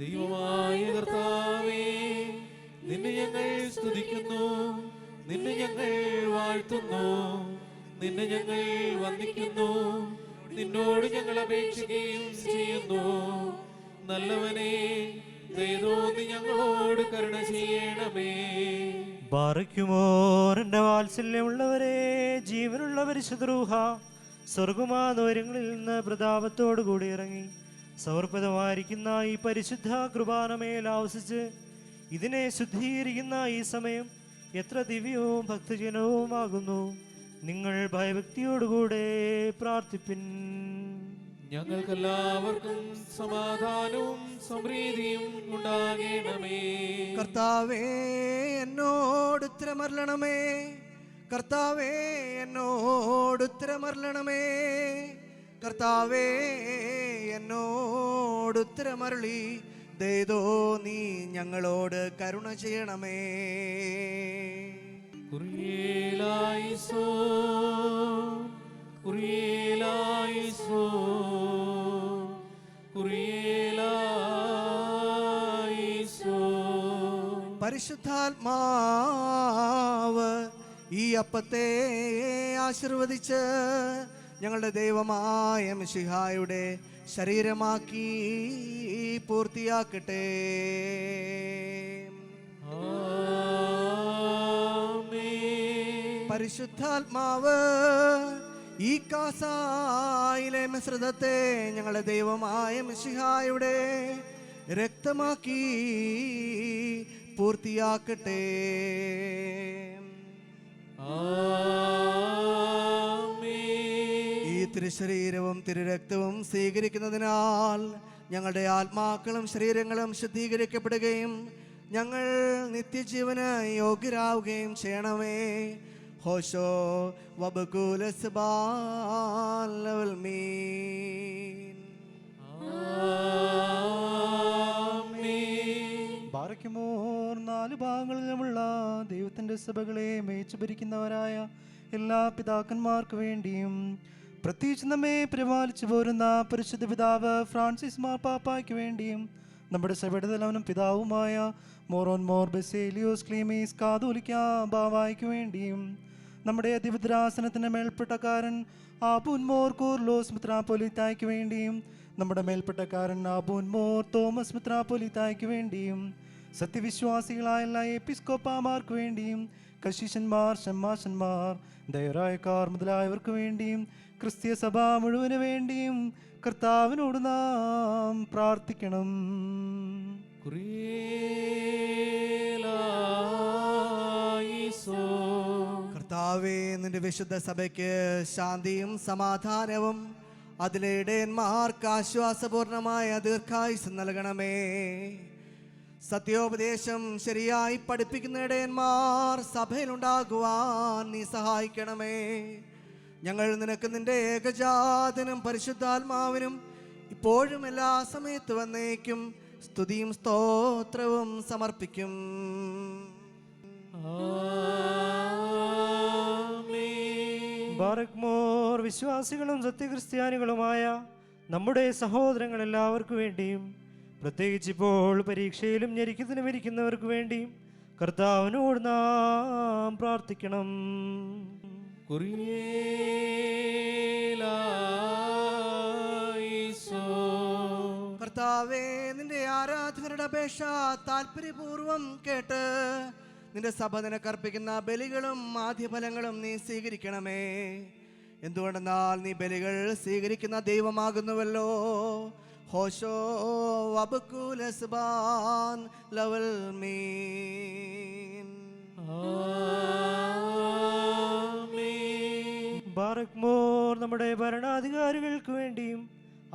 ദൈവമായ കർത്താവേ, നിന്നെ വാഴ്ത്തുന്നു. നിന്നെ ഞങ്ങൾ വന്ദിക്കുന്നു, നിന്നോട് ഞങ്ങൾ അപേക്ഷിക്കുകയും ചെയ്യുന്നു. നല്ലവനെ, ദയതോന്നി ഞങ്ങളോട് കരുണ ചെയ്യണമേ. ബാറയ്ക്കുമോർ എന്റെ വാത്സല്യമുള്ളവരെ, ജീവനുള്ള പരിശുദ്രൂഹ സ്വർഗമാനോരങ്ങളിൽ നിന്ന് പ്രതാപത്തോടു കൂടി ഇറങ്ങി സമർപ്പിതമായിരിക്കുന്ന ഈ പരിശുദ്ധ കൃപാനമേൽ ആവസിച്ച് ഇതിനെ ശുദ്ധീകരിക്കുന്ന ഈ സമയം എത്ര ദിവ്യവും ഭക്തജനവുമാകുന്നു. നിങ്ങൾ ഭയഭക്തിയോടുകൂടെ പ്രാർത്ഥിപ്പിൻ. ഞങ്ങൾക്കെല്ലാവർക്കും സമാധാനവും സമൃദ്ധിയും ഉണ്ടാകണമേ. കർത്താവേ എന്നോട് ഉത്തരമരുളണമേ, കർത്താവേ എന്നോട് ഉത്തരമരുളണമേ, കർത്താവേ എന്നോട് ഉത്തരമരുളി ദയതോ നീ ഞങ്ങളോട് കരുണ ചെയ്യണമേ. കുറിയേലായിസോ, കുറിയേലായിസോ, കുറിയേലായിസോ. പരിശുദ്ധാത്മാവ് ഈ അപ്പത്തെ ആശീർവദിച്ച് ഞങ്ങളുടെ ദൈവമായ മിശിഹായുടെ ശരീരമാക്കി പൂർത്തിയാക്കട്ടെ. പരിശുദ്ധാത്മാവ് ഈ കാസായിലെ മിശ്രിതത്തെ ഞങ്ങളുടെ ദൈവമായ മിശിഹായുടെ രക്തമാക്കി പൂർത്തിയാക്കട്ടെ. ഈ തിരുശരീരവും തിരുരക്തവും സ്വീകരിക്കുന്നതിനാൽ ഞങ്ങളുടെ ആത്മാക്കളും ശരീരങ്ങളും ശുദ്ധീകരിക്കപ്പെടുകയും ഞങ്ങൾ നിത്യജീവന് യോഗ്യരാവുകയും ചെയ്യണമേ. ഹോശോ വബകുലസ്ബാൽ മീൻ. ബാറയ്ക്കുമോർ 4 ഭാഗങ്ങളിലുമുള്ള ദൈവത്തിൻ്റെ സഭകളെ മേച്ചു ഭരിക്കുന്നവരായ എല്ലാ പിതാക്കന്മാർക്ക് വേണ്ടിയും പ്രത്യേകിച്ച് നമ്മെ പരിപാലിച്ചു പോരുന്ന പരിശുദ്ധ പിതാവ് ഫ്രാൻസിസ് മാർപ്പാപ്പായ്ക്ക് വേണ്ടിയും നമ്മുടെ സഭയുടെ തലവനും പിതാവുമായ മോറോൻ മോർ ബെസേലിയോസ് ക്ലീമീസ് കാതോലിക്ക ബാവായ്ക്ക് വേണ്ടിയും നമ്മുടെ അധിപദ്രാസനത്തിൻ്റെ മേൽപ്പെട്ടക്കാരൻ ആബൂൻ മോർ കൂർലോസ് മിത്രാപ്പൊലീത്തായ്ക്ക് വേണ്ടിയും നമ്മുടെ മേൽപ്പെട്ടക്കാരൻ ആബൂൻ മോർ തോമസ് മിത്രാപ്പൊലീത്തായ്ക്ക് വേണ്ടിയും സത്യവിശ്വാസികളായ എല്ലാ എപ്പിസ്കോപ്പാമാർക്ക് വേണ്ടിയും കശീശന്മാർ, ഷമ്മാശന്മാർ, ദയറായക്കാർ മുതലായവർക്ക് വേണ്ടിയും ക്രിസ്തീയ സഭ മുഴുവന് വേണ്ടിയും കർത്താവിനോട് നാം പ്രാർത്ഥിക്കണം. കർത്താവേ, നിന്റെ വിശുദ്ധ സഭയ്ക്ക് ശാന്തിയും സമാധാനവും അതിലെ ഇടയന്മാർക്ക് ആശ്വാസപൂർണമായ ദീർഘായുസ് നൽകണമേ. സത്യോപദേശം ശരിയായി പഠിപ്പിക്കുന്ന ഇടയന്മാർ സഭയിലുണ്ടാകുവാൻ നീ സഹായിക്കണമേ. ഞങ്ങൾ നിനക്ക് നിന്റെ ഏകജാതനും പരിശുദ്ധാത്മാവിനും ഇപ്പോഴും എല്ലാ സമയത്തും വന്നേക്കും സ്തുതിയും സ്തോത്രവും സമർപ്പിക്കും. ബാറക് മോർ വിശ്വാസികളും സത്യക്രിസ്ത്യാനികളുമായ നമ്മുടെ സഹോദരങ്ങൾ എല്ലാവർക്കു വേണ്ടിയും പ്രത്യേകിച്ച് ഇപ്പോൾ പരീക്ഷയിലും ഞെരുക്കത്തിലും ഇരിക്കുന്നവർക്ക് വേണ്ടിയും കർത്താവിനോട് നാം പ്രാർത്ഥിക്കണം. കർത്താവേ, നിന്റെ ആരാധകരുടെ അപേക്ഷ താല്പര്യപൂർവം കേട്ട് നിന്റെ സഭ നിനക്കർപ്പിക്കുന്ന ബലികളും ആദ്യഫലങ്ങളും നീ സ്വീകരിക്കണമേ. എന്തുകൊണ്ടെന്നാൽ നീ ബലികൾ സ്വീകരിക്കുന്ന ദൈവമാകുന്നുവല്ലോ. ഹോശോ വബകുലസ്ബാൻ ലവൽ മീൻ. ബാറക് മോർ നമ്മുടെ ഭരണാധികാരികൾക്ക് വേണ്ടിയും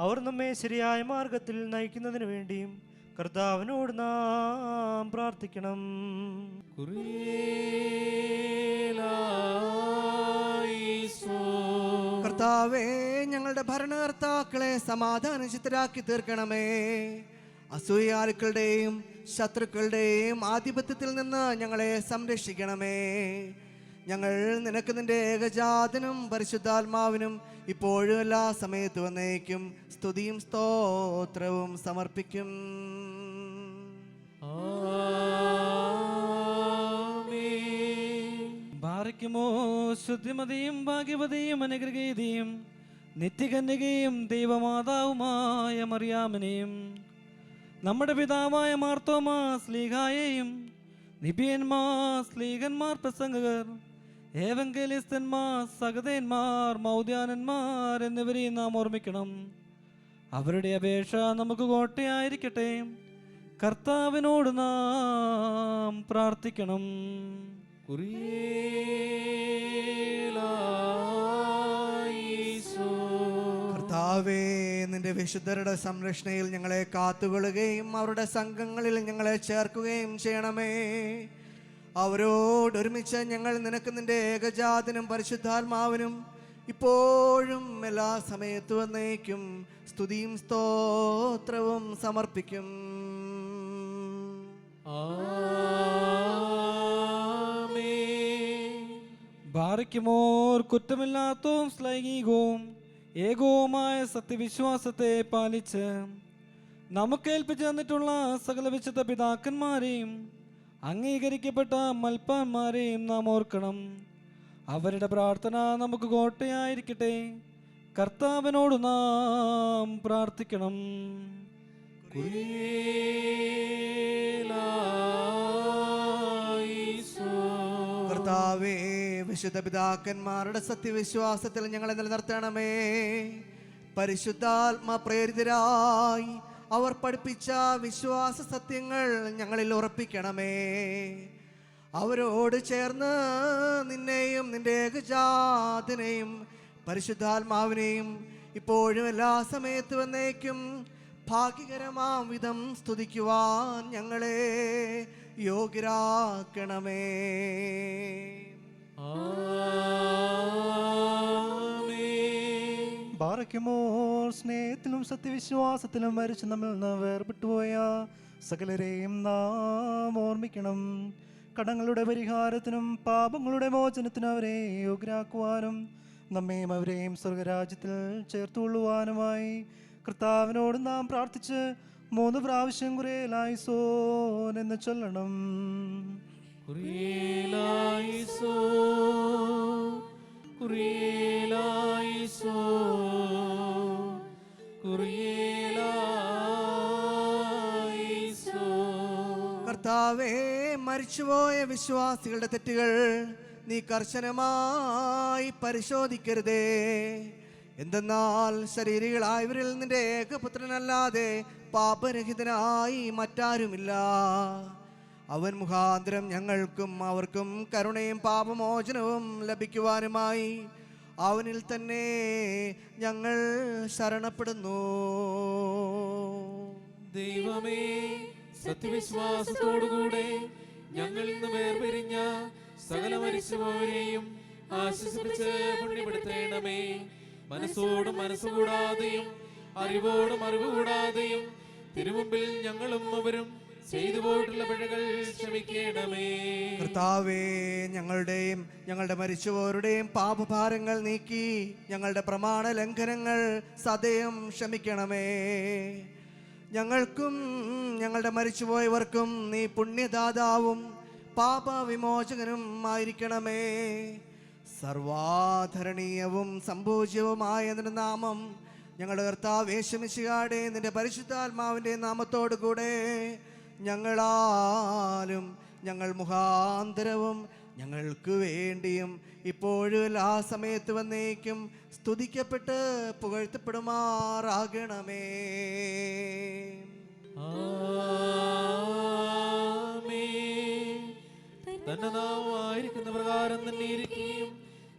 അവർ നമ്മെ ശരിയായ മാർഗത്തിൽ നയിക്കുന്നതിന് വേണ്ടിയും കർത്താവിനോട് നാം പ്രാർത്ഥിക്കണം. കർത്താവേ, ഞങ്ങളുടെ ഭരണകർത്താക്കളെ സമാധാനചിത്തരാക്കി തീർക്കണമേ. അസൂയാലുക്കളുടെയും ശത്രുക്കളുടെയും ആധിപത്യത്തിൽ നിന്ന് ഞങ്ങളെ സംരക്ഷിക്കണമേ. ഞങ്ങൾ നിനക്ക് നിന്റെ ഏകജാതനും പരിശുദ്ധാത്മാവിനും ഇപ്പോഴും എല്ലാ സമയത്തും വന്നേക്കും സ്തുതിയും സ്തോത്രവും സമർപ്പിക്കും. ബാറയ്ക്കുമോ ശുദ്ധിമതിയും ഭാഗ്യവതിയും അനുഗ്രഹീതിയും നിത്യകന്യകയും ദൈവമാതാവുമായ മറിയാമിനെയും നമ്മുടെ പിതാവായ മാർത്തോമാ സ്ലീഹായെയും നിബിയന്മാർ സ്ലീഹന്മാർ പ്രസംഗകർ ഏവങ്കേലിസ്തന്മാർ സഹതന്മാർ മൗദ്യാനന്മാർ എന്നിവരെയും നാം ഓർമ്മിക്കണം. അവരുടെ അപേക്ഷ നമുക്ക് കോട്ടയായിരിക്കട്ടെ. കർത്താവിനോട് നാം പ്രാർത്ഥിക്കണം. കർത്താവേ, നിന്റെ വിശുദ്ധരുടെ സംരക്ഷണയിൽ ഞങ്ങളെ കാത്തുകൊള്ളുകയും അവരുടെ സംഘങ്ങളിൽ ഞങ്ങളെ ചേർക്കുകയും ചെയ്യണമേ. അവരോടൊരുമിച്ച് ഞങ്ങൾ നിനക്ക് നിന്റെ ഏകജാതനും പരിശുദ്ധാത്മാവിനും ഇപ്പോഴും എല്ലാ സമയത്തും എന്നേക്കും സ്തുതിയും സ്തോത്രവും സമർപ്പിക്കും. ബാറയ്ക്കുമോർ കുറ്റമില്ലാത്തവും ശ്ലൈംഗികവും ഏകവുമായ സത്യവിശ്വാസത്തെ പാലിച്ച് നമുക്കേൽപ്പിച്ചു തന്നിട്ടുള്ള സകല വിശുദ്ധ പിതാക്കന്മാരെയും അംഗീകരിക്കപ്പെട്ട മൽപ്പാന്മാരെയും നാം ഓർക്കണം. അവരുടെ പ്രാർത്ഥന നമുക്ക് കോട്ടയായിരിക്കട്ടെ. കർത്താവിനോട് നാം പ്രാർത്ഥിക്കണം. കർത്താവേ, വിശുദ്ധ പിതാക്കന്മാരുടെ സത്യവിശ്വാസത്തിൽ ഞങ്ങളെ നിലനിർത്തണമേ. പരിശുദ്ധാത്മ പ്രേരിതരായി അവർ പഠിപ്പിച്ച വിശ്വാസ സത്യങ്ങൾ ഞങ്ങളിൽ ഉറപ്പിക്കണമേ. അവരോട് ചേർന്ന് നിന്നെയും നിന്റെ ഏകജാതനെയും പരിശുദ്ധാത്മാവിനെയും ഇപ്പോഴും എല്ലാ സമയത്തും എന്നേക്കും ഭാഗ്യകരമാം വിധം സ്തുതിക്കുവാൻ ഞങ്ങളെ യോഗ്യരാക്കണമേ. ബാറയ്ക്കുമോർ സ്നേഹത്തിലും സത്യവിശ്വാസത്തിലും മരിച്ച് നമ്മിൽ നിന്ന് വേർപെട്ടുപോയ സകലരെയും നാം ഓർമ്മിക്കണം. കടങ്ങളുടെ പരിഹാരത്തിനും പാപങ്ങളുടെ മോചനത്തിനും അവരെ യോഗ്യരാക്കുവാനും നമ്മയും അവരെയും സ്വർഗരാജ്യത്തിൽ ചേർത്തുകൊള്ളുവാനുമായി കർത്താവിനോട് നാം പ്രാർത്ഥിച്ച് 3 പ്രാവശ്യം കുറേലായിസോൻ എന്ന് ചൊല്ലണം. കർത്താവേ, മരിച്ചുപോയ വിശ്വാസികളുടെ തെറ്റുകൾ നീ കർശനമായി പരിശോധിക്കരുതേ. എന്തെന്നാൽ ശരീരികളായവരിൽ നിന്റെ ഏകപുത്രനല്ലാതെ പാപരഹിതനായി മറ്റാരുമില്ല. അവൻ മുഖാന്തരം ഞങ്ങൾക്കും അവർക്കും കരുണയും പാപമോചനവും ലഭിക്കുവാനുമായി അവനിൽ തന്നെ ഞങ്ങൾ ശരണപ്പെടുന്നു. ദൈവമേ, സത്യവിശ്വാസത്തോടുകൂടെ ഞങ്ങളിൽ നിന്ന് വേർപിരിഞ്ഞ സകല മരിച്ചുപോവരെയും ആശ്വസിപ്പിച്ച് പുണ്യപ്പെടുത്തേണമേ. മനസ്സോടും മനസ്സുകൂടാതെയും അറിവോടും അറിവ് കൂടാതെയും തിരുമുമ്പിൽ ഞങ്ങളും അവരും ചെയ്തു പോയിട്ടുള്ള പിഴകൾ ക്ഷമിക്കണമേ. കർത്താവേ, ഞങ്ങളുടെയും ഞങ്ങളുടെ മരിച്ചുപോരുടെയും പാപഭാരങ്ങൾ നീക്കി ഞങ്ങളുടെ പ്രമാണ ലംഘനങ്ങൾ സദയം ക്ഷമിക്കണമേ. ഞങ്ങൾക്കും ഞങ്ങളുടെ മരിച്ചുപോയവർക്കും നീ പുണ്യദാതാവും പാപവിമോചകനും ആയിരിക്കണമേ. സർവാധരണീയവും സംപൂജ്യവുമായ നിന്റെ നാമം ഞങ്ങളുടെ കർത്താവ് യേശുമിശിഹായുടെ നിന്റെ പരിശുദ്ധാത്മാവിൻ്റെ നാമത്തോടു കൂടെ ഞങ്ങളാലും ഞങ്ങൾ മുഖാന്തരവും ഞങ്ങൾക്ക് വേണ്ടിയും ഇപ്പോഴും എല്ലാ സമയത്ത് വന്നേക്കും സ്തുതിക്കപ്പെട്ട് പുകഴ്ത്തപ്പെടുമാറാകണമേ. തന്റെ നാമമായിരിക്കുന്ന പ്രകാരം തന്നെ ഇരിക്കുകയും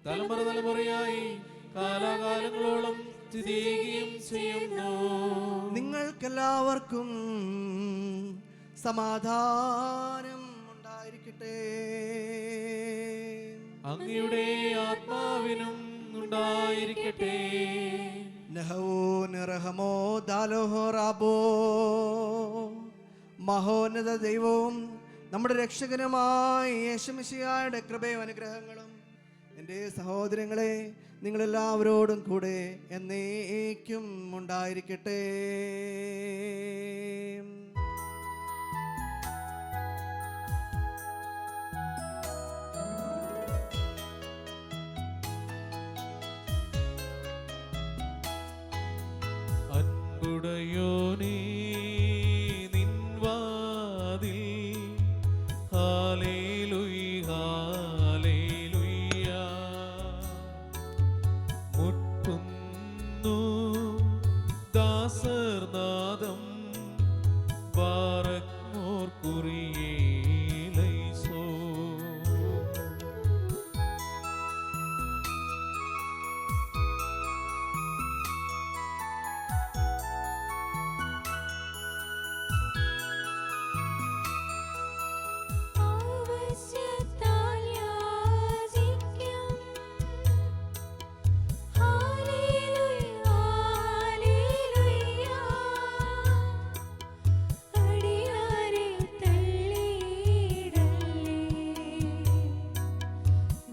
തലമുറ തലമുറയായി കാലാകാലങ്ങളോളം സ്ഥിതിയും ചെയ്യുന്നു. നിങ്ങൾക്കെല്ലാവർക്കും സമാധാനം ഉണ്ടായിരിക്കട്ടെ. അങ്ങയുടെ ആത്മാവിനും ഉണ്ടായിരിക്കട്ടെ. മഹോന്നത ദൈവവും നമ്മുടെ രക്ഷകനുമായ യേശുമിശിഹായുടെ കൃപയും അനുഗ്രഹങ്ങളും എൻ്റെ സഹോദരങ്ങളെ നിങ്ങളെല്ലാവരോടും കൂടെ എന്നേക്കും ഉണ്ടായിരിക്കട്ടെ. അൻപുടയോനേ നിൻ വാതിൽ ഹല്ലേലൂയ ഹല്ലേലൂയ മുട്ടുന്നു ദാസർനാദം ബാറക്മോർ കുറിയേലൈസോ. ആവശ്യത്താൽ യാചിക്കും. ഹല്ലേലൂയ ഹല്ലേലൂയ. അടിയാരെ തള്ളിയിടല്ലേ.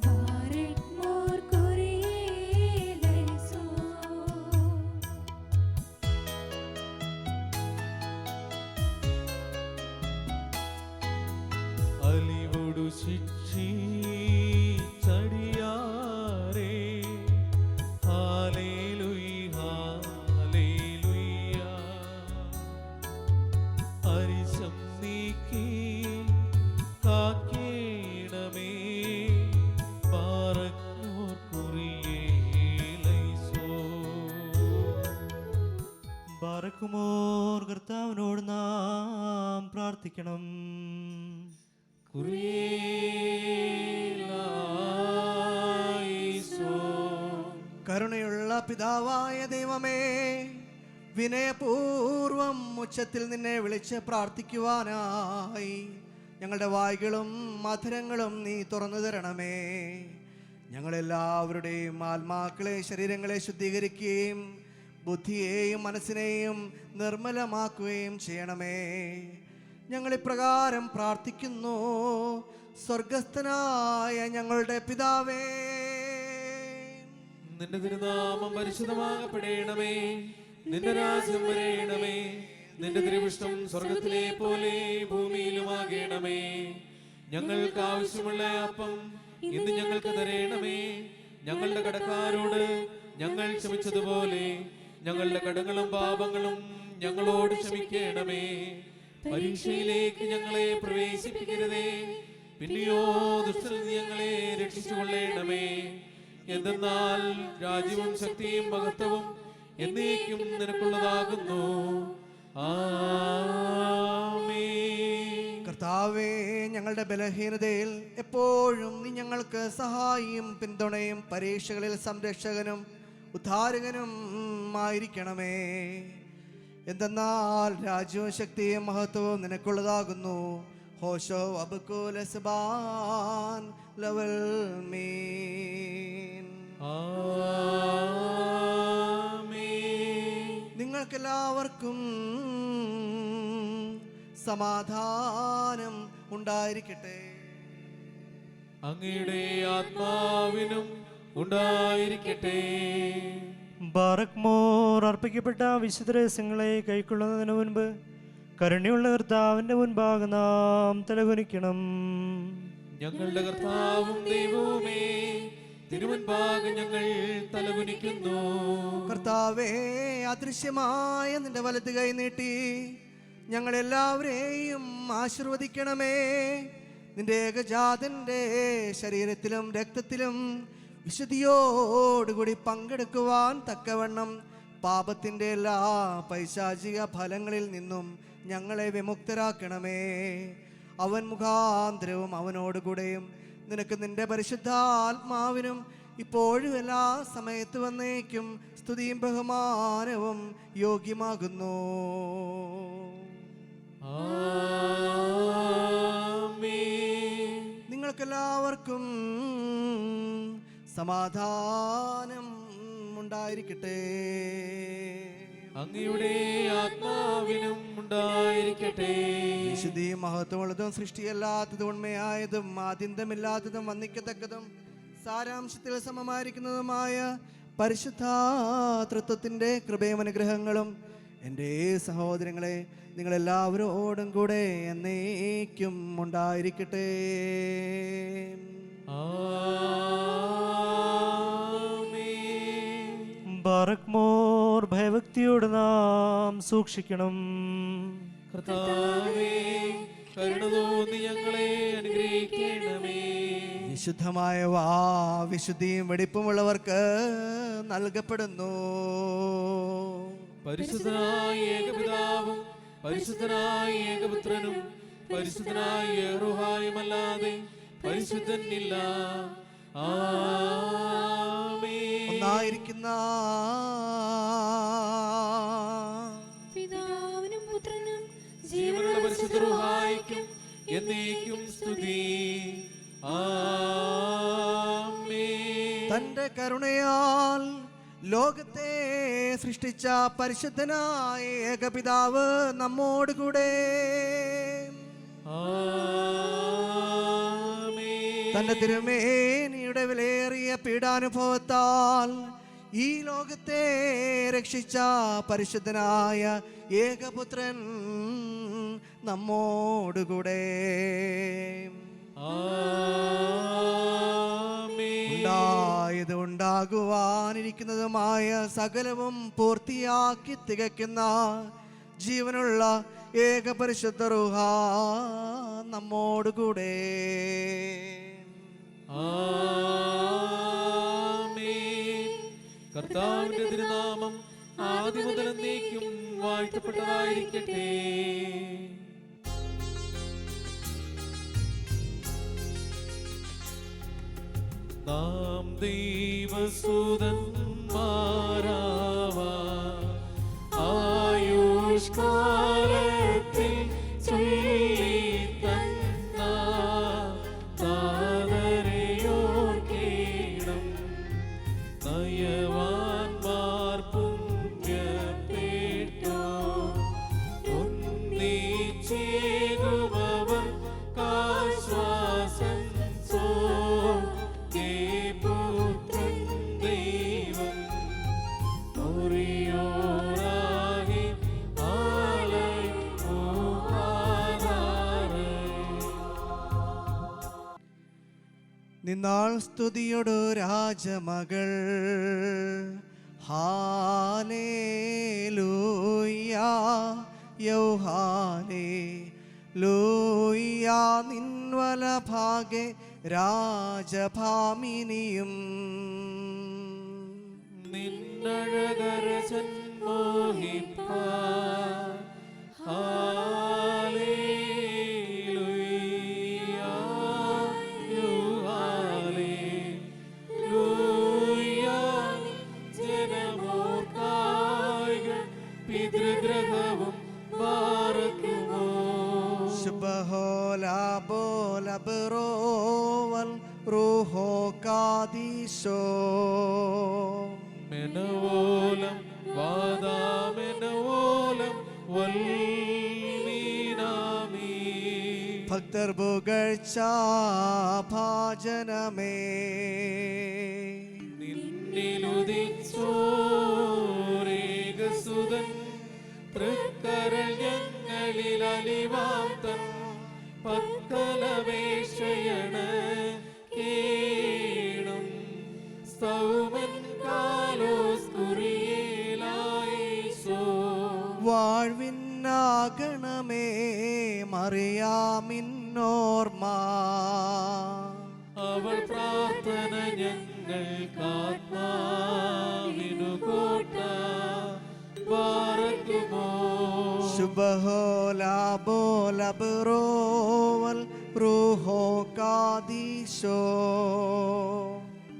ബാരക്മോർ കുറിയേലൈസോ. അലിവൊടു ശിക്ഷിച്ചടിയാരേ ഹല്ലേലൂയ ഹല്ലേലൂയ. അരിശം നീക്കി കാക്കേണമേ ബാറക്മോർ കുറിയേലൈസോ. ബാറക്കുമോർ കർത്താവിനോട് നാം പ്രാർത്ഥിക്കണം. കുറിയേലൈസോ. കരുണയുള്ള പിതാവായ ദൈവമേ, വിനയപൂർവം ഉച്ചത്തിൽ നിന്നെ വിളിച്ച് പ്രാർത്ഥിക്കുവാനായി ഞങ്ങളുടെ വായ്കളും മധുരങ്ങളും നീ തുറന്നു തരണമേ. ഞങ്ങളെല്ലാവരുടെയും ആത്മാക്കളെ ശരീരങ്ങളെ ശുദ്ധീകരിക്കുകയും ബുദ്ധിയെയും മനസ്സിനെയും നിർമ്മലമാക്കുകയും ചെയ്യണമേ. ഞങ്ങളിപ്രകാരം പ്രാർത്ഥിക്കുന്നു: സ്വർഗസ്ഥനായ ഞങ്ങളുടെ പിതാവേ, നിന്റെ തിരുനാമം പരിശുദ്ധമാകപ്പെടണമേ. നിന്റെ രാജ്യം വരേണമേ. നിന്റെ തിരുവിഷ്ടം സ്വർഗത്തിലെ പോലെ ഭൂമിയിലുമാകണമേ. ഞങ്ങൾക്ക് ആവശ്യമുള്ള അപ്പം ഇന്ന് ഞങ്ങൾക്ക് തരേണമേ. ഞങ്ങളുടെ കടക്കാരോട് ഞങ്ങൾ ക്ഷമിച്ചതുപോലെ ഞങ്ങളുടെ കടങ്ങളും പാപങ്ങളും ഞങ്ങളോട് ക്ഷമിക്കണമേ. പരീക്ഷയിലേക്ക് ഞങ്ങളെ പ്രവേശിപ്പിക്കരുതേ, പിന്നെയോ ദുഷ്ടനിൽ നിന്ന് ഞങ്ങളെ രക്ഷിച്ചുകൊള്ളണമേ. എന്തെന്നാൽ രാജ്യവും ശക്തിയും മഹത്വവും എന്നേക്കും നിനക്കുള്ളതാകുന്നു. ആമേൻ. കർത്താവേ, ഞങ്ങളുടെ ബലഹീനതയിൽ എപ്പോഴും നീ ഞങ്ങൾക്ക് സഹായിയും പിന്തുണയും പരീക്ഷകളിൽ സംരക്ഷകനും ഉദ്ധാരകനും ആയിരിക്കണമേ. എന്തെന്നാൽ രാജ്യവും ശക്തിയും മഹത്വവും നിനക്കുള്ളതാകുന്നു. ഹോശോ അബുക്കുലസ്ബാൻ ലവൽ മീൻ. ആമേൻ. നിങ്ങൾക്കെല്ലാവർക്കും സമാധാനം ഉണ്ടായിരിക്കട്ടെ. അങ്ങയുടെ ആത്മാവിനും ഉണ്ടായിരിക്കട്ടെ. ബാറക്മോർ അർപ്പിക്കപ്പെട്ട വിശുദ്ധ രഹസ്യങ്ങളെ കൈക്കൊള്ളുന്നതിന് മുൻപ് കരുണയുള്ള കർത്താവിന്റെ മുൻപാകെ നാം തലകുനിക്കണം. ഞങ്ങളുടെ കർത്താവും ദൈവവുമേ, തിരുമുൻപാകെ ഞങ്ങൾ തലകുനിക്കുന്നു. കർത്താവേ, അദൃശ്യമായ നിന്റെ വലത് കൈ നീട്ടി ഞങ്ങളെല്ലാവരെയും ആശീർവദിക്കണമേ. നിന്റെ ഏകജാതന്റെ ശരീരത്തിലും രക്തത്തിലും വിശുദ്ധിയോടുകൂടി പങ്കെടുക്കുവാൻ തക്കവണ്ണം പാപത്തിൻ്റെ എല്ലാ പൈശാചിക ഫലങ്ങളിൽ നിന്നും ഞങ്ങളെ വിമുക്തരാക്കണമേ. അവൻ മുഖാന്തരവും അവനോടുകൂടെയും നിനക്ക് നിന്റെ പരിശുദ്ധാത്മാവിനും ഇപ്പോഴും എല്ലാ സമയത്ത് വന്നേക്കും സ്തുതിയും ബഹുമാനവും യോഗ്യമാകുന്നു. ആമേൻ. നിങ്ങൾക്കെല്ലാവർക്കും സമാധാനം ഉണ്ടായിരിക്കട്ടെ. അങ്ങയുടെ ആത്മാവിനും ഉണ്ടായിരിക്കട്ടെ. വിശുദ്ധിയും മഹത്വമുള്ളതും സൃഷ്ടിയല്ലാത്തതും ഉണ്മയായതും ആദ്യന്തമില്ലാത്തതും വന്ദിക്കത്തക്കതും സാരാംശത്തിൽ സമമായിരിക്കുന്നതുമായ പരിശുദ്ധാതൃത്വത്തിൻ്റെ കൃപയും അനുഗ്രഹങ്ങളും എൻ്റെ സഹോദരങ്ങളെ നിങ്ങളെല്ലാവരോടും കൂടെ എന്നേക്കും ഉണ്ടായിരിക്കട്ടെ. ആമേൻ. ബാറക്മോർ ഭയഭക്തിയോട് നാം സൂക്ഷിക്കണം. കർത്താവേ, കരുണ തോന്നി ഞങ്ങളെ അനുഗ്രഹിക്കണമേ. വിശുദ്ധമായ വിശുദ്ധിയും വെടിപ്പുമുള്ളവർക്ക് നൽകപ്പെടുന്നു. പരിശുദ്ധനായ ഏകപിതാവും പരിശുദ്ധനായ ഏകപുത്രനും പരിശുദ്ധനായ യേഹോവയുമല്ലാതെ പരിശുദ്ധനില്ല. ആമേൻ. ഒന്നായിരിക്കുന്ന പിതാവിനും പുത്രനും ജീവനുള്ള പരിശുദ്ധ റൂഹായിക്കും എന്നേക്കും സ്തുതി. ആമേൻ. തന്റെ കരുണയാൽ ലോകത്തെ സൃഷ്ടിച്ച പരിശുദ്ധനായ ഏകപിതാവ് നമ്മോട് കൂടെ. ആമേൻ. തന്റെ തിരുമേനിയുടെ വിലയേറിയ പീഡാനുഭവത്താൽ ഈ ലോകത്തെ രക്ഷിച്ച പരിശുദ്ധനായ ഏകപുത്രൻ നമ്മോടുകൂടെ. ഉണ്ടായത് ഉണ്ടാകുവാനിരിക്കുന്നതുമായ സകലവും പൂർത്തിയാക്കി തികയ്ക്കുന്ന ജീവനുള്ള ഏകപരിശുദ്ധ റൂഹ നമ്മോടുകൂടെ. ആമേൻ. കർത്താവിന്റെ തിരുനാമം ആദ്യം മുതൽ എന്നേക്കും വാഴ്ത്തപ്പെട്ടതായിരിക്കട്ടെ. നാം ദൈവസുതന്മാരാവാൻ ആയുഷ്കാലത്തിൽ ചൊല്ലിത്തന്ന താതരയോർക്കേണം. നയവാൻമാർ പുണ്യപ്പെട്ടു ഒന്നിച്ചേകുമവർ കാശ്വാസം പുത്രൻ ദൈവം ഒറിയോരാകെ നിന്നാൾ സ്തുതിയൊടു രാജമകൾ ഹാലേലൂയ യൗഹാലേലൂയ നിൻവല ഭാഗെ രാജഭാമിനിയും നിന്നഴകരജൻ മോഹിപ്പാൻ ഹല്ലേലൂയ ഹല്ലേലൂയ ജനമോർക്കായികൾ പിതൃഗ്രഹവും ബാറക്കുമോ ശുഭഹോലാ ബോലബ്രോവൽ റൂഹോ കാദീശോ മെനവോലം വാദാമെനവോലം വൽമീനാമീ ഭക്തർ പുകഴ്ച ഭാജനമേ നിന്നിലുദിച്ചോരേകസുതൻ തൃക്കരൾ ഞങ്ങളിൽ അലിവാത്തൻ പക്കലപേക്ഷയണ് കേണം സ്തൗമൻ കാലോസ് കുറിയേലായിസോ വാഴ്വിന്നാകണമേ മറിയാമിന്നോർമ്മ അവൾ പ്രാർത്ഥന ഞങ്ങൾക്കാത്മാവിനു കോട്ട ബാറക്കുമോ ശുഭഹോലാ ബോലബ്രോവൽ റൂഹോ കാദീശോ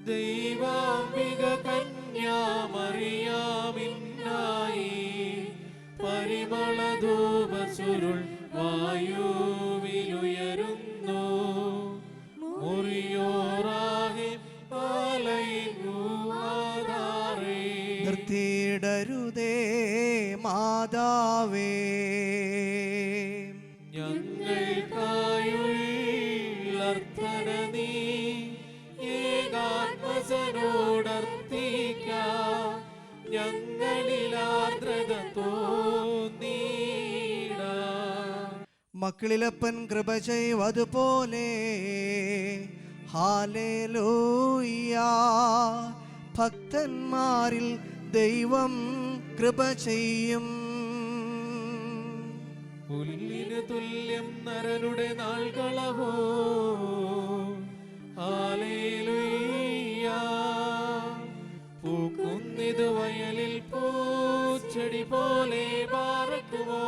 ദൈവാംബിക കന്യാമറിയാമിന്നായി പരിമളധൂപ ചുരുൾ വായുവിലുയരുന്നു മുറിയോറാകെ പാലയിങ്ങുവാതാറേ നിർത്തിയിടരുതേ മാതാവേ ഞങ്ങൾക്കായുള്ളർത്ഥന നീ ഏകാത്മസനോടർത്തിക്ക ഞങ്ങളിലാർദ്രത തോന്നീട മക്കളിലപ്പൻ കൃപ ചെയ്വതുപോലെ ഹാലേലൂയ ഭക്തന്മാരിൽ ദൈവം കൃപ ചെയ്യും. പുല്ലിന് തുല്യം നരനുടെ നാൾകളഹോ. ഹല്ലേലൂയ. പൂക്കുന്നിത് വയലിൽ പൂച്ചെടി പോലെ പാർക്കുമോ.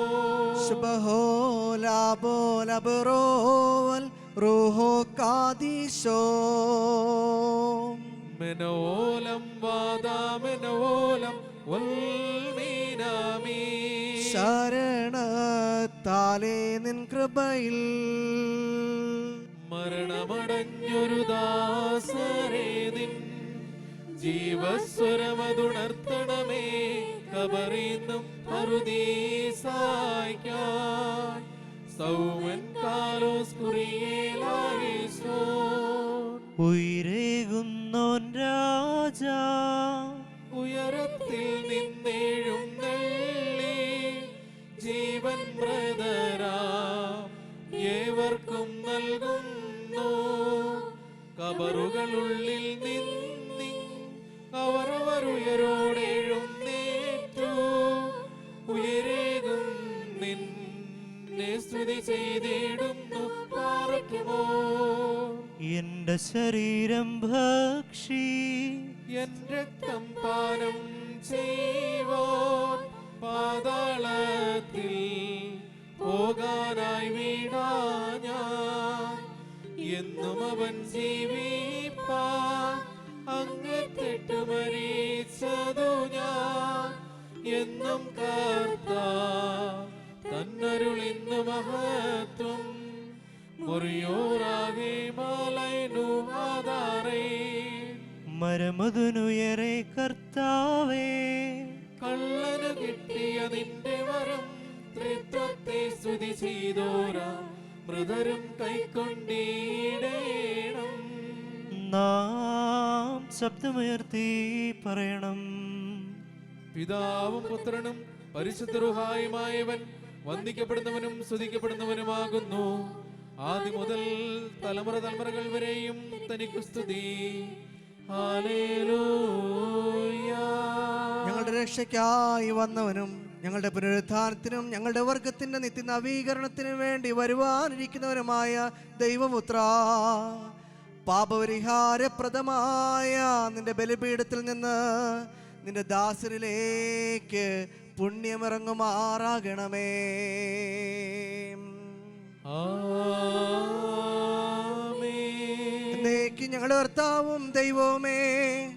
ശുഭഹോലാബോലബറോവൽ റൂഹോ കാദീശോ. മെനോലം വാദാമെനോലം വൽമീനാമീ. ശരണത്താലേ നിൻ കൃപയിൽ മരണമടഞ്ഞൊരു ദാസരേ നിൻ ജീവസ്വരമതുണർത്തണമേ. കബറിന്നും പറുദീസായ്ക്കായി സൗമൻ കാലോസ് കുറിയേലായേശോ. ഉയരേകുന്നോൻ രാജാ ഉയരത്തിൽ നിന്നെഴുന്നള്ളി ജീവൻ മൃതരാ ഏവർക്കും നൽകുന്നു. കബറുകളുള്ളിൽ നിന്നി അവരവരുയരോടെഴുന്നേറ്റു. ഉയരേകും നിന്നെ സ്തുതി ചെയ്തിടുന്നു പാർക്കുമോ. എന്റെ ശരീരം ഭക്ഷി എൻ രക്തം പാനം ചെയ്വോൻ പാതാളത്തിൽ പോകാനായി വീണാ ഞാൻ. എന്നും അവൻ ജീവിപ്പാൻ അങ്ങത്തെട്ടു മരിച്ചതു ഞാൻ. എന്നും കർത്താവ് തന്നരുളിന്നു മഹത്വം. മുറിയോറാകെ മലൈനു ആധാരേ. മരമതുനുയരെ കർത്താവേ കള്ളന് കിട്ടിയ നിന്റെ വരം ത്രിത്വത്തെ സ്തുതി ചെയ്തോരാ മൃതരും കൈക്കൊണ്ടിടേണം. നാം ശബ്ദമുയർത്തി പറയണം. പിതാവും പുത്രനും പരിശുദ്ധ റൂഹായുമായവൻ വന്ദിക്കപ്പെടുന്നവനും സ്തുതിക്കപ്പെടുന്നവനുമാകുന്നു. ആദ്യം മുതൽ തലമുറ തലമുറകൾ വരെയും തനിക്ക് സ്തുതി. ഹല്ലേലൂയ. ഞങ്ങളുടെ രക്ഷയ്ക്കായി വന്നവനും ഞങ്ങളുടെ പുനരുത്ഥാനത്തിനും ഞങ്ങളുടെ വർഗത്തിന്റെ നിത്യനവീകരണത്തിനും വേണ്ടി വരുവാനിരിക്കുന്നവനുമായ ദൈവപുത്ര, പാപപരിഹാരപ്രദമായ നിന്റെ ബലിപീഠത്തിൽ നിന്ന് നിന്റെ ദാസരിലേക്ക് പുണ്യമിറങ്ങുമാറാകണമേ. എന്നേക്കും ഞങ്ങളുടെ കർത്താവും ദൈവവുമേ,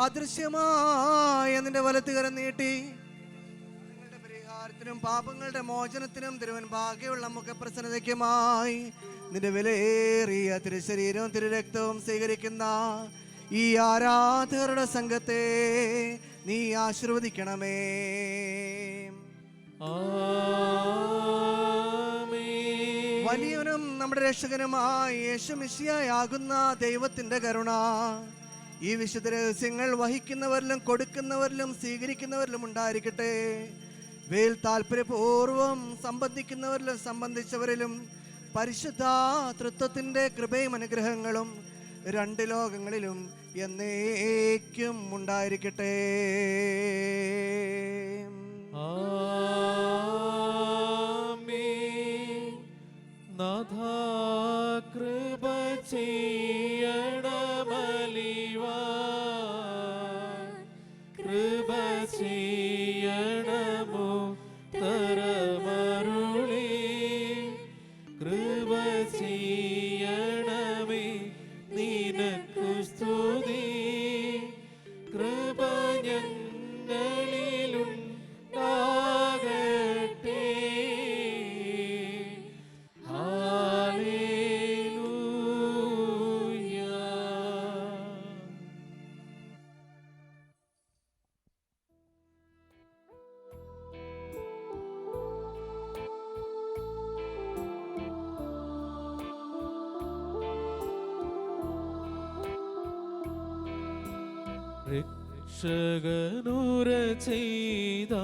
അദൃശ്യമായ നിന്റെ വലത്തുകരം നീട്ടി ഞങ്ങളുടെ പരിഹാരത്തിനും പാപങ്ങളുടെ മോചനത്തിനും തിരുവൻ ഭാഗ്യമുള്ള മുഖപ്രസന്നതയ്ക്കുമായി നിന്റെ വിലയേറിയ തിരുശരീരവും തിരുരക്തവും സ്വീകരിക്കുന്ന ഈ ആരാധകരുടെ സംഘത്തെ നീ ആശീർവദിക്കണമേ. വലിയവനും നമ്മുടെ രക്ഷകനുമായ യേശു മിശിഹായാകുന്ന ദൈവത്തിന്റെ കരുണ ഈ വിശുദ്ധ രഹസ്യങ്ങൾ വഹിക്കുന്നവരിലും കൊടുക്കുന്നവരിലും സ്വീകരിക്കുന്നവരിലും ഉണ്ടായിരിക്കട്ടെ. വേൽ താല്പര്യപൂർവം സംബന്ധിക്കുന്നവരിലും സംബന്ധിച്ചവരിലും പരിശുദ്ധ തൃത്വത്തിന്റെ കൃപയും അനുഗ്രഹങ്ങളും രണ്ട് ലോകങ്ങളിലും എന്നേക്കും ഉണ്ടായിരിക്കട്ടെ. നാഥാ കൃപ ചെയ്യണമലിവാ. കൃപ ചെയ്യണമോ തരമരുളി. കൃപ ചെയ്യണമേ നിനക്കു സ്തുതി. കൃപ ഞങ്ങളിലുണ്ടാകട്ടെ. രക്ഷകനുര ചെയ്ത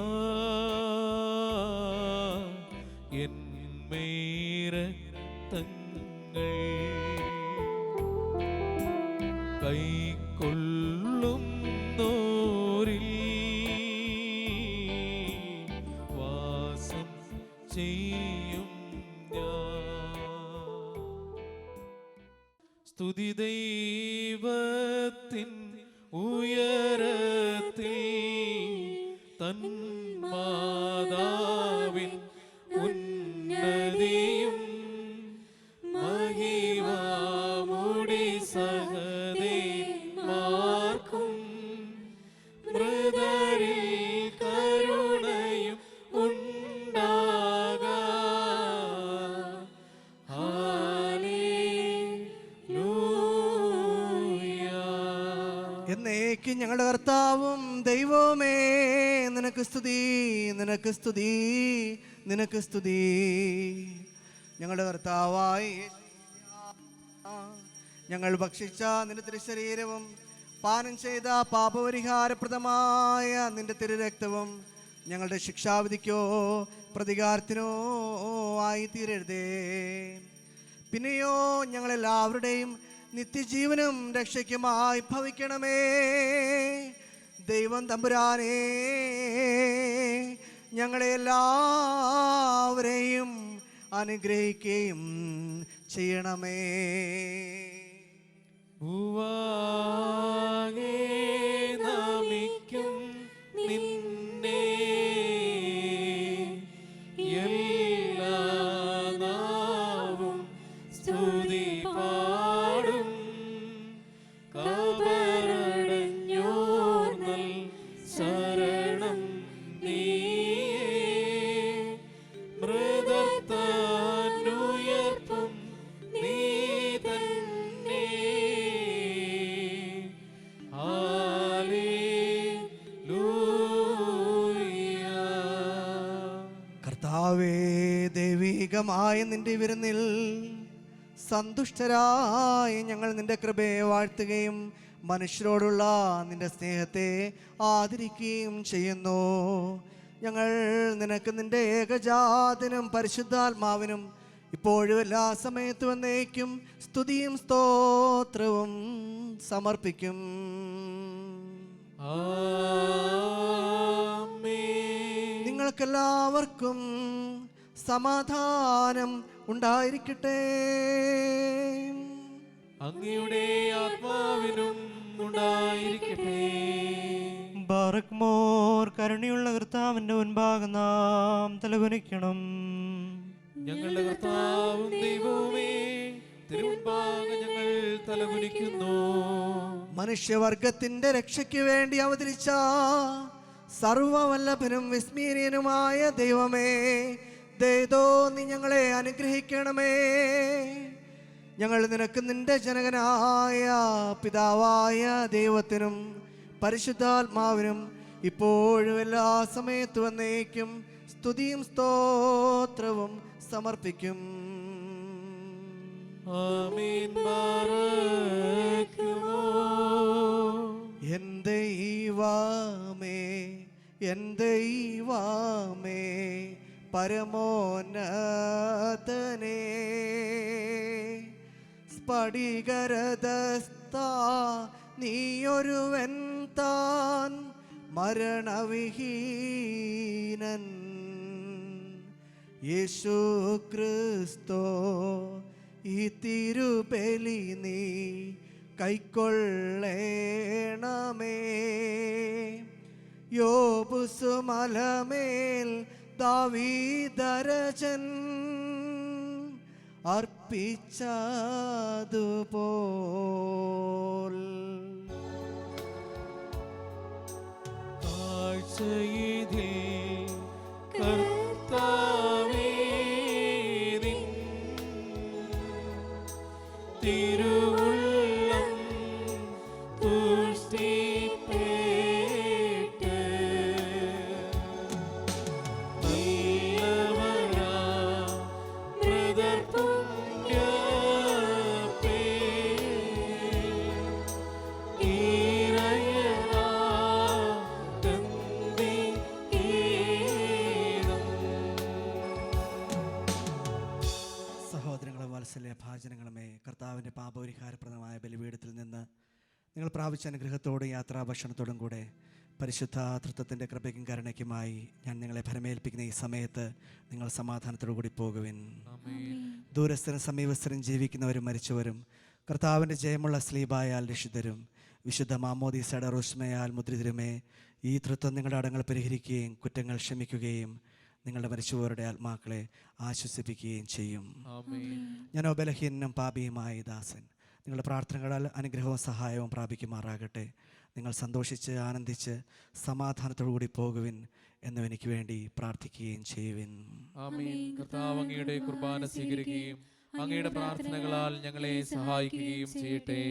എന്മേരക്തങ്ങൾ കൈക്കൊള്ളുന്നോരിൽ സ്തുതി ദൈവത്തിൻ ഉയരത്തിൽ തൻ മാതാവിൻ ഉന്നതിയും മഹിമാമുടി സഹദേന്മാർക്കും മൃതരിൽ കരുണയും ഉണ്ടാക. എന്നേക്കും ഞങ്ങളുടെ കർത്താവും ദൈവമേ നിനക്ക് സ്തുതി, നിനക്ക് സ്തുതി, നിനക്ക് സ്തുതി. ഞങ്ങളുടെ കർത്താവായി ഞങ്ങൾ ഭക്ഷിച്ച നിന്റെ തിരുശരീരവും പാനം ചെയ്ത പാപപരിഹാരപ്രദമായ നിന്റെ തിരുരക്തവും ഞങ്ങളുടെ ശിക്ഷാവിധിക്കോ പ്രതികാരത്തിനോ ആയി തീരരുതേ. പിന്നെയോ ഞങ്ങളെല്ലാവരുടെയും നിത്യജീവനും രക്ഷയ്ക്കുമായി ഭവിക്കണമേ. ദൈവം തമ്പുരാനേ, ഞങ്ങളെ എല്ലാവരെയും അനുഗ്രഹിക്കുകയും ചെയ്യണമേ. ഭൂവാകെ നമിക്കും നിന്നെ എല്ലാ നാവും സ്തുതി പാടും. കബറടഞ്ഞോർ നൽ ശരണം നീയേ, മൃതത്താനുയർപ്പും നീ തന്നെ. കർത്താവേ, ദൈവികമായ നിന്റെ വിരുന്നിൽ സന്തുഷ്ടരായി ഞങ്ങൾ നിന്റെ കൃപയെ വാഴ്ത്തുകയും മനുഷ്യരോടുള്ള നിന്റെ സ്നേഹത്തെ ആദരിക്കുകയും ചെയ്യുന്നു. ഞങ്ങൾ നിനക്ക് നിന്റെ ഏകജാതനും പരിശുദ്ധാത്മാവിനും ഇപ്പോഴും എല്ലാ സമയത്തും എന്നേക്കും സ്തുതിയും സ്തോത്രവും സമർപ്പിക്കും. നിങ്ങൾക്കെല്ലാവർക്കും സമാധാനം ഉണ്ടായിരിക്കട്ടെ. അങ്ങയുടെ ആത്മാവിനും ഉണ്ടായിരിക്കട്ടെ. ബാറക് മോർ, കരുണയുള്ള കർത്താവിന്റെ മുൻപാകെ നാം തലകുനിക്കണം. ഞങ്ങളുടെ കർത്താവും ദൈവവുമേ, തിരുമുൻപാകെ ഞങ്ങൾ തലകുനിക്കുന്നു. മനുഷ്യവർഗത്തിന്റെ രക്ഷയ്ക്ക് വേണ്ടി അവതരിച്ച സർവവല്ലഭനും വിസ്മീര്യനുമായ ദൈവമേ, ദയതോ നീ ഞങ്ങളെ അനുഗ്രഹിക്കണമേ. ഞങ്ങൾ നിനക്ക് നിന്റെ ജനകനായ പിതാവായ ദൈവത്തിനും പരിശുദ്ധാത്മാവിനും ഇപ്പോഴും എല്ലാ സമയത്തും എന്നേക്കും സ്തുതിയും സ്തോത്രവും സമർപ്പിക്കും. ആമീൻ. ബാറക്കുമോ. എൻ ദൈവമേ, എൻ ദൈവമേ, പരമോന്നതനേ, സ്ഫടികരദസ്ത നീയൊരുവൻ താൻ മരണവിഹീനൻ. യേശു ക്രിസ്തോ, ഈ തിരുബലി നീ കൈക്കൊള്ളേണമേ. യോബുസുമലമേൽ ദാവീദരജൻ അർപ്പിച്ചതുപോൽ താഴ്ചയിതിൽ കർത്താവേ നിൻ തിരുവുള്ളം തുഷ്ടിപ്പേറ്റ് നല്ലവനാ മൃതർ പുണ്യപ്പേ ഈരയനാ സഹോദരങ്ങളെ, വാത്സല്യ ഭാജനങ്ങളുമേ, കർത്താവിൻ്റെ പാപപരിഹാരപ്രദമായ ബലിപീഠത്തിൽ നിന്ന് നിങ്ങൾ പ്രാപിച്ച അനുഗ്രഹത്തോടും യാത്രാഭക്ഷണത്തോടും കൂടെ പരിശുദ്ധ തൃത്വത്തിൻ്റെ കൃപയ്ക്കും കരുണയ്ക്കുമായി ഞാൻ നിങ്ങളെ ഫലമേൽപ്പിക്കുന്ന ഈ സമയത്ത് നിങ്ങൾ സമാധാനത്തോടു കൂടി പോകുവിൻ. ദൂരസ്ഥരും സമീപസ്ഥരും ജീവിക്കുന്നവരും മരിച്ചവരും കർത്താവിൻ്റെ ജയമുള്ള സ്ലീബായാൽ രക്ഷിതരും വിശുദ്ധ മാമോദീസയുടെ റോഷ്മയാൽ മുദ്രിതരുമേ, ഈ തൃത്വം നിങ്ങളുടെ അടങ്ങൾ പരിഹരിക്കുകയും കുറ്റങ്ങൾ ക്ഷമിക്കുകയും നിങ്ങളുടെ മരിച്ചുപോരുടെ ആത്മാക്കളെ ആശ്വസിപ്പിക്കുകയും ചെയ്യും. ഞാനോ ബലഹീനനും പാപിയുമായ ദാസൻ നിങ്ങളുടെ പ്രാർത്ഥനകളാൽ അനുഗ്രഹവും സഹായവും പ്രാപിക്കുമാറാകട്ടെ. നിങ്ങൾ സന്തോഷിച്ച് ആനന്ദിച്ച് സമാധാനത്തോടുകൂടി പോകുവിൻ എന്നും എനിക്ക് വേണ്ടി പ്രാർത്ഥിക്കുകയും ചെയ്യുവിൻ. ആമേൻ. കർത്താവ് അങ്ങയുടെ കുർബാന സ്വീകരിക്കുകയും അങ്ങയുടെ പ്രാർത്ഥനകളാൽ ഞങ്ങളെ സഹായിക്കുകയും ചെയ്യട്ടെ.